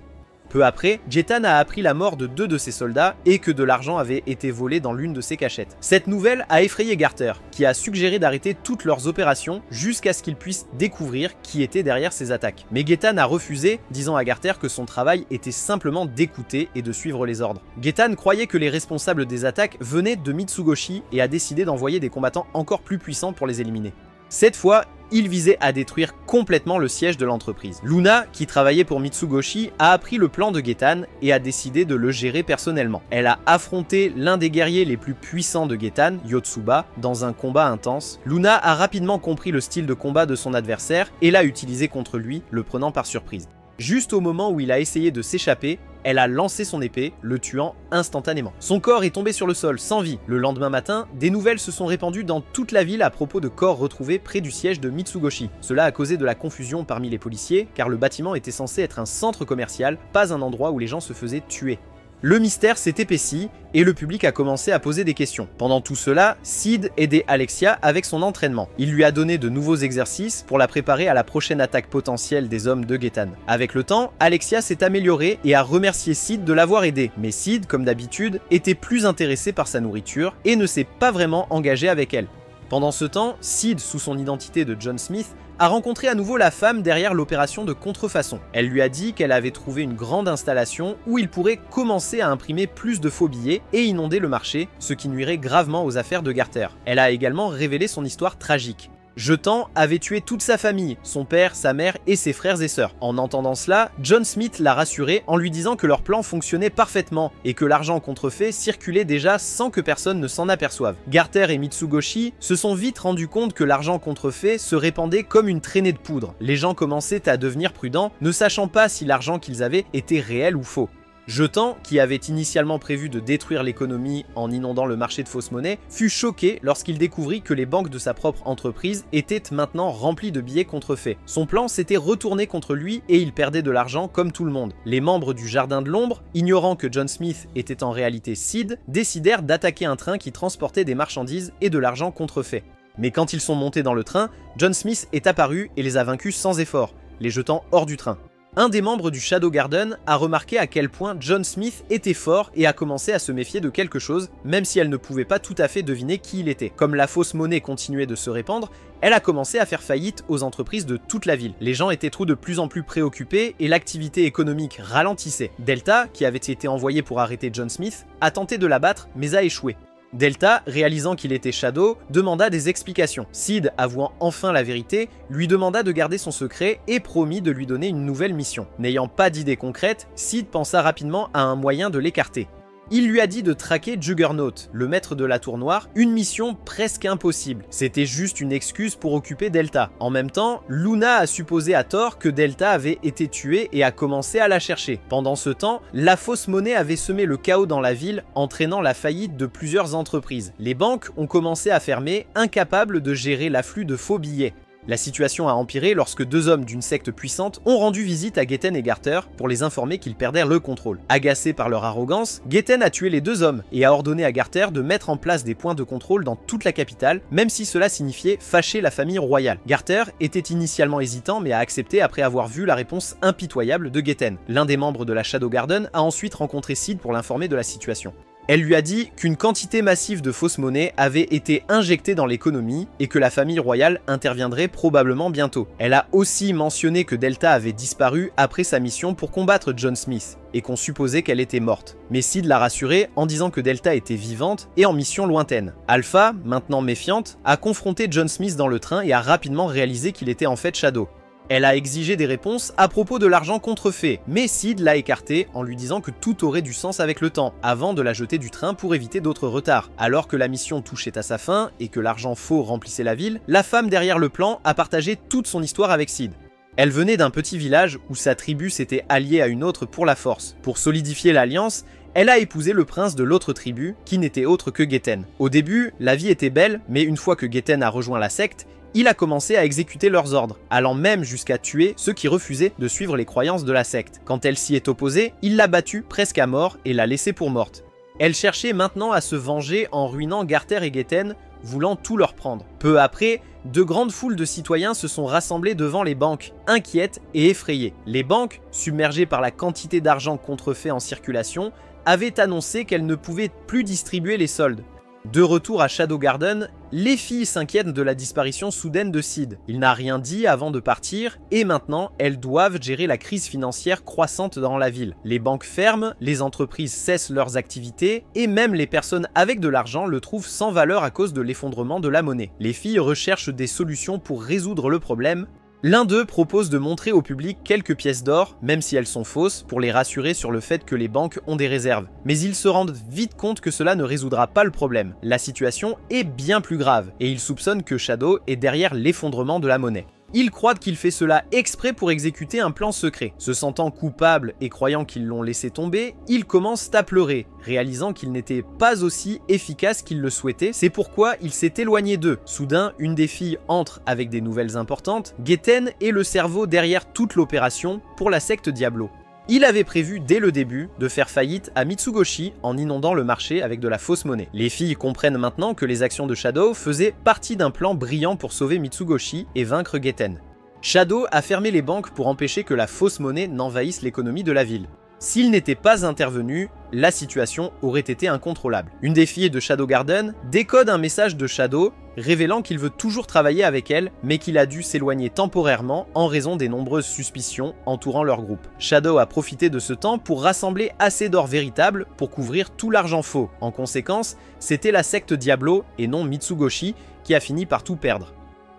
Peu après, Getan a appris la mort de 2 de ses soldats et que de l'argent avait été volé dans l'une de ses cachettes. Cette nouvelle a effrayé Garter, qui a suggéré d'arrêter toutes leurs opérations jusqu'à ce qu'ils puissent découvrir qui était derrière ces attaques. Mais Getan a refusé, disant à Garter que son travail était simplement d'écouter et de suivre les ordres. Getan croyait que les responsables des attaques venaient de Mitsugoshi et a décidé d'envoyer des combattants encore plus puissants pour les éliminer. Cette fois, il visait à détruire complètement le siège de l'entreprise. Luna, qui travaillait pour Mitsugoshi, a appris le plan de Getan et a décidé de le gérer personnellement. Elle a affronté l'un des guerriers les plus puissants de Getan, Yotsuba, dans un combat intense. Luna a rapidement compris le style de combat de son adversaire et l'a utilisé contre lui, le prenant par surprise. Juste au moment où il a essayé de s'échapper, elle a lancé son épée, le tuant instantanément. Son corps est tombé sur le sol, sans vie. Le lendemain matin, des nouvelles se sont répandues dans toute la ville à propos de corps retrouvés près du siège de Mitsugoshi. Cela a causé de la confusion parmi les policiers, car le bâtiment était censé être un centre commercial, pas un endroit où les gens se faisaient tuer. Le mystère s'est épaissi et le public a commencé à poser des questions. Pendant tout cela, Cid aidait Alexia avec son entraînement. Il lui a donné de nouveaux exercices pour la préparer à la prochaine attaque potentielle des hommes de Getan. Avec le temps, Alexia s'est améliorée et a remercié Cid de l'avoir aidé. Mais Cid, comme d'habitude, était plus intéressé par sa nourriture et ne s'est pas vraiment engagé avec elle. Pendant ce temps, Cid, sous son identité de John Smith, a rencontré à nouveau la femme derrière l'opération de contrefaçon. Elle lui a dit qu'elle avait trouvé une grande installation où il pourrait commencer à imprimer plus de faux billets et inonder le marché, ce qui nuirait gravement aux affaires de Garter. Elle a également révélé son histoire tragique. Getan avait tué toute sa famille, son père, sa mère et ses frères et sœurs. En entendant cela, John Smith l'a rassuré en lui disant que leur plan fonctionnait parfaitement et que l'argent contrefait circulait déjà sans que personne ne s'en aperçoive. Garter et Mitsugoshi se sont vite rendus compte que l'argent contrefait se répandait comme une traînée de poudre. Les gens commençaient à devenir prudents, ne sachant pas si l'argent qu'ils avaient était réel ou faux. Getan, qui avait initialement prévu de détruire l'économie en inondant le marché de fausses monnaies, fut choqué lorsqu'il découvrit que les banques de sa propre entreprise étaient maintenant remplies de billets contrefaits. Son plan s'était retourné contre lui et il perdait de l'argent comme tout le monde. Les membres du Jardin de l'Ombre, ignorant que John Smith était en réalité Cid, décidèrent d'attaquer un train qui transportait des marchandises et de l'argent contrefait. Mais quand ils sont montés dans le train, John Smith est apparu et les a vaincus sans effort, les jetant hors du train. Un des membres du Shadow Garden a remarqué à quel point John Smith était fort et a commencé à se méfier de quelque chose, même si elle ne pouvait pas tout à fait deviner qui il était. Comme la fausse monnaie continuait de se répandre, elle a commencé à faire faillite aux entreprises de toute la ville. Les gens étaient de plus en plus préoccupés et l'activité économique ralentissait. Delta, qui avait été envoyé pour arrêter John Smith, a tenté de l'abattre mais a échoué. Delta, réalisant qu'il était Shadow, demanda des explications. Cid, avouant enfin la vérité, lui demanda de garder son secret et promit de lui donner une nouvelle mission. N'ayant pas d'idée concrète, Cid pensa rapidement à un moyen de l'écarter. Il lui a dit de traquer Juggernaut, le maître de la Tour Noire, une mission presque impossible. C'était juste une excuse pour occuper Delta. En même temps, Luna a supposé à tort que Delta avait été tué et a commencé à la chercher. Pendant ce temps, la fausse monnaie avait semé le chaos dans la ville, entraînant la faillite de plusieurs entreprises. Les banques ont commencé à fermer, incapables de gérer l'afflux de faux billets. La situation a empiré lorsque 2 hommes d'une secte puissante ont rendu visite à Getan et Garter pour les informer qu'ils perdèrent le contrôle. Agacé par leur arrogance, Getan a tué les 2 hommes et a ordonné à Garter de mettre en place des points de contrôle dans toute la capitale, même si cela signifiait fâcher la famille royale. Garter était initialement hésitant mais a accepté après avoir vu la réponse impitoyable de Getan. L'un des membres de la Shadow Garden a ensuite rencontré Cid pour l'informer de la situation. Elle lui a dit qu'une quantité massive de fausses monnaies avait été injectée dans l'économie et que la famille royale interviendrait probablement bientôt. Elle a aussi mentionné que Delta avait disparu après sa mission pour combattre John Smith et qu'on supposait qu'elle était morte. Mais Sid l'a rassurée en disant que Delta était vivante et en mission lointaine. Alpha, maintenant méfiante, a confronté John Smith dans le train et a rapidement réalisé qu'il était en fait Shadow. Elle a exigé des réponses à propos de l'argent contrefait, mais Sid l'a écarté en lui disant que tout aurait du sens avec le temps, avant de la jeter du train pour éviter d'autres retards. Alors que la mission touchait à sa fin et que l'argent faux remplissait la ville, la femme derrière le plan a partagé toute son histoire avec Sid. Elle venait d'un petit village où sa tribu s'était alliée à une autre pour la force. Pour solidifier l'alliance, elle a épousé le prince de l'autre tribu, qui n'était autre que Getten. Au début, la vie était belle, mais une fois que Getten a rejoint la secte, il a commencé à exécuter leurs ordres, allant même jusqu'à tuer ceux qui refusaient de suivre les croyances de la secte. Quand elle s'y est opposée, il l'a battue presque à mort et l'a laissée pour morte. Elle cherchait maintenant à se venger en ruinant Garter et Getten, voulant tout leur prendre. Peu après, de grandes foules de citoyens se sont rassemblées devant les banques, inquiètes et effrayées. Les banques, submergées par la quantité d'argent contrefait en circulation, avaient annoncé qu'elles ne pouvaient plus distribuer les soldes. De retour à Shadow Garden, les filles s'inquiètent de la disparition soudaine de Sid. Il n'a rien dit avant de partir, et maintenant, elles doivent gérer la crise financière croissante dans la ville. Les banques ferment, les entreprises cessent leurs activités, et même les personnes avec de l'argent le trouvent sans valeur à cause de l'effondrement de la monnaie. Les filles recherchent des solutions pour résoudre le problème. L'un d'eux propose de montrer au public quelques pièces d'or, même si elles sont fausses, pour les rassurer sur le fait que les banques ont des réserves. Mais ils se rendent vite compte que cela ne résoudra pas le problème. La situation est bien plus grave, et ils soupçonnent que Shadow est derrière l'effondrement de la monnaie. Ils croient qu'il fait cela exprès pour exécuter un plan secret. Se sentant coupable et croyant qu'ils l'ont laissé tomber, ils commencent à pleurer, réalisant qu'il n'était pas aussi efficace qu'ils le souhaitaient. C'est pourquoi il s'est éloigné d'eux. Soudain, une des filles entre avec des nouvelles importantes. Getten est le cerveau derrière toute l'opération pour la secte Diablo. Il avait prévu dès le début de faire faillite à Mitsugoshi en inondant le marché avec de la fausse monnaie. Les filles comprennent maintenant que les actions de Shadow faisaient partie d'un plan brillant pour sauver Mitsugoshi et vaincre Getten. Shadow a fermé les banques pour empêcher que la fausse monnaie n'envahisse l'économie de la ville. S'il n'était pas intervenu, la situation aurait été incontrôlable. Une des filles de Shadow Garden décode un message de Shadow révélant qu'il veut toujours travailler avec elle, mais qu'il a dû s'éloigner temporairement en raison des nombreuses suspicions entourant leur groupe. Shadow a profité de ce temps pour rassembler assez d'or véritable pour couvrir tout l'argent faux. En conséquence, c'était la secte Diablo et non Mitsugoshi qui a fini par tout perdre.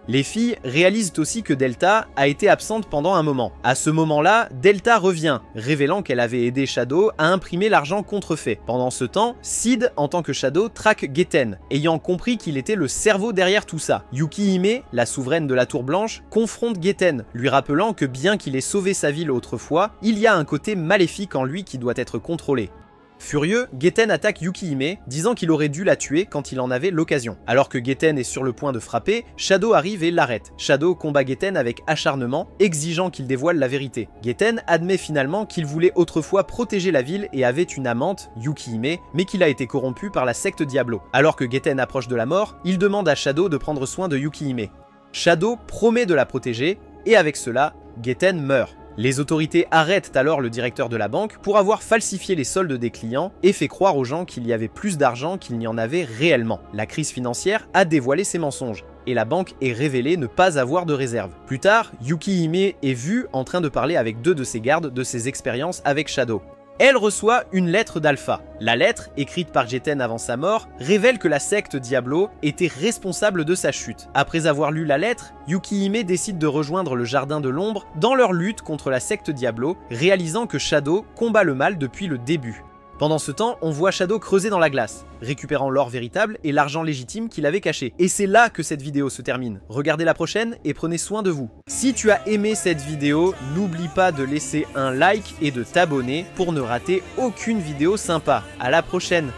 Les filles réalisent aussi que Delta a été absente pendant un moment. À ce moment-là, Delta revient, révélant qu'elle avait aidé Shadow à imprimer l'argent contrefait. Pendant ce temps, Sid, en tant que Shadow, traque Getten, ayant compris qu'il était le cerveau derrière tout ça. Yuki Hime, la souveraine de la Tour Blanche, confronte Getten, lui rappelant que bien qu'il ait sauvé sa ville autrefois, il y a un côté maléfique en lui qui doit être contrôlé. Furieux, Getten attaque Yuki Hime, disant qu'il aurait dû la tuer quand il en avait l'occasion. Alors que Getten est sur le point de frapper, Shadow arrive et l'arrête. Shadow combat Getten avec acharnement, exigeant qu'il dévoile la vérité. Getten admet finalement qu'il voulait autrefois protéger la ville et avait une amante, Yuki Hime, mais qu'il a été corrompu par la secte Diablo. Alors que Getten approche de la mort, il demande à Shadow de prendre soin de Yuki Hime. Shadow promet de la protéger, et avec cela, Getten meurt. Les autorités arrêtent alors le directeur de la banque pour avoir falsifié les soldes des clients et fait croire aux gens qu'il y avait plus d'argent qu'il n'y en avait réellement. La crise financière a dévoilé ces mensonges, et la banque est révélée ne pas avoir de réserve. Plus tard, Yuki Hime est vue en train de parler avec deux de ses gardes de ses expériences avec Shadow. Elle reçoit une lettre d'Alpha. La lettre, écrite par Getten avant sa mort, révèle que la secte Diablo était responsable de sa chute. Après avoir lu la lettre, Yuki Hime décide de rejoindre le Jardin de l'Ombre dans leur lutte contre la secte Diablo, réalisant que Shadow combat le mal depuis le début. Pendant ce temps, on voit Shadow creuser dans la glace, récupérant l'or véritable et l'argent légitime qu'il avait caché. Et c'est là que cette vidéo se termine. Regardez la prochaine et prenez soin de vous. Si tu as aimé cette vidéo, n'oublie pas de laisser un like et de t'abonner pour ne rater aucune vidéo sympa. À la prochaine!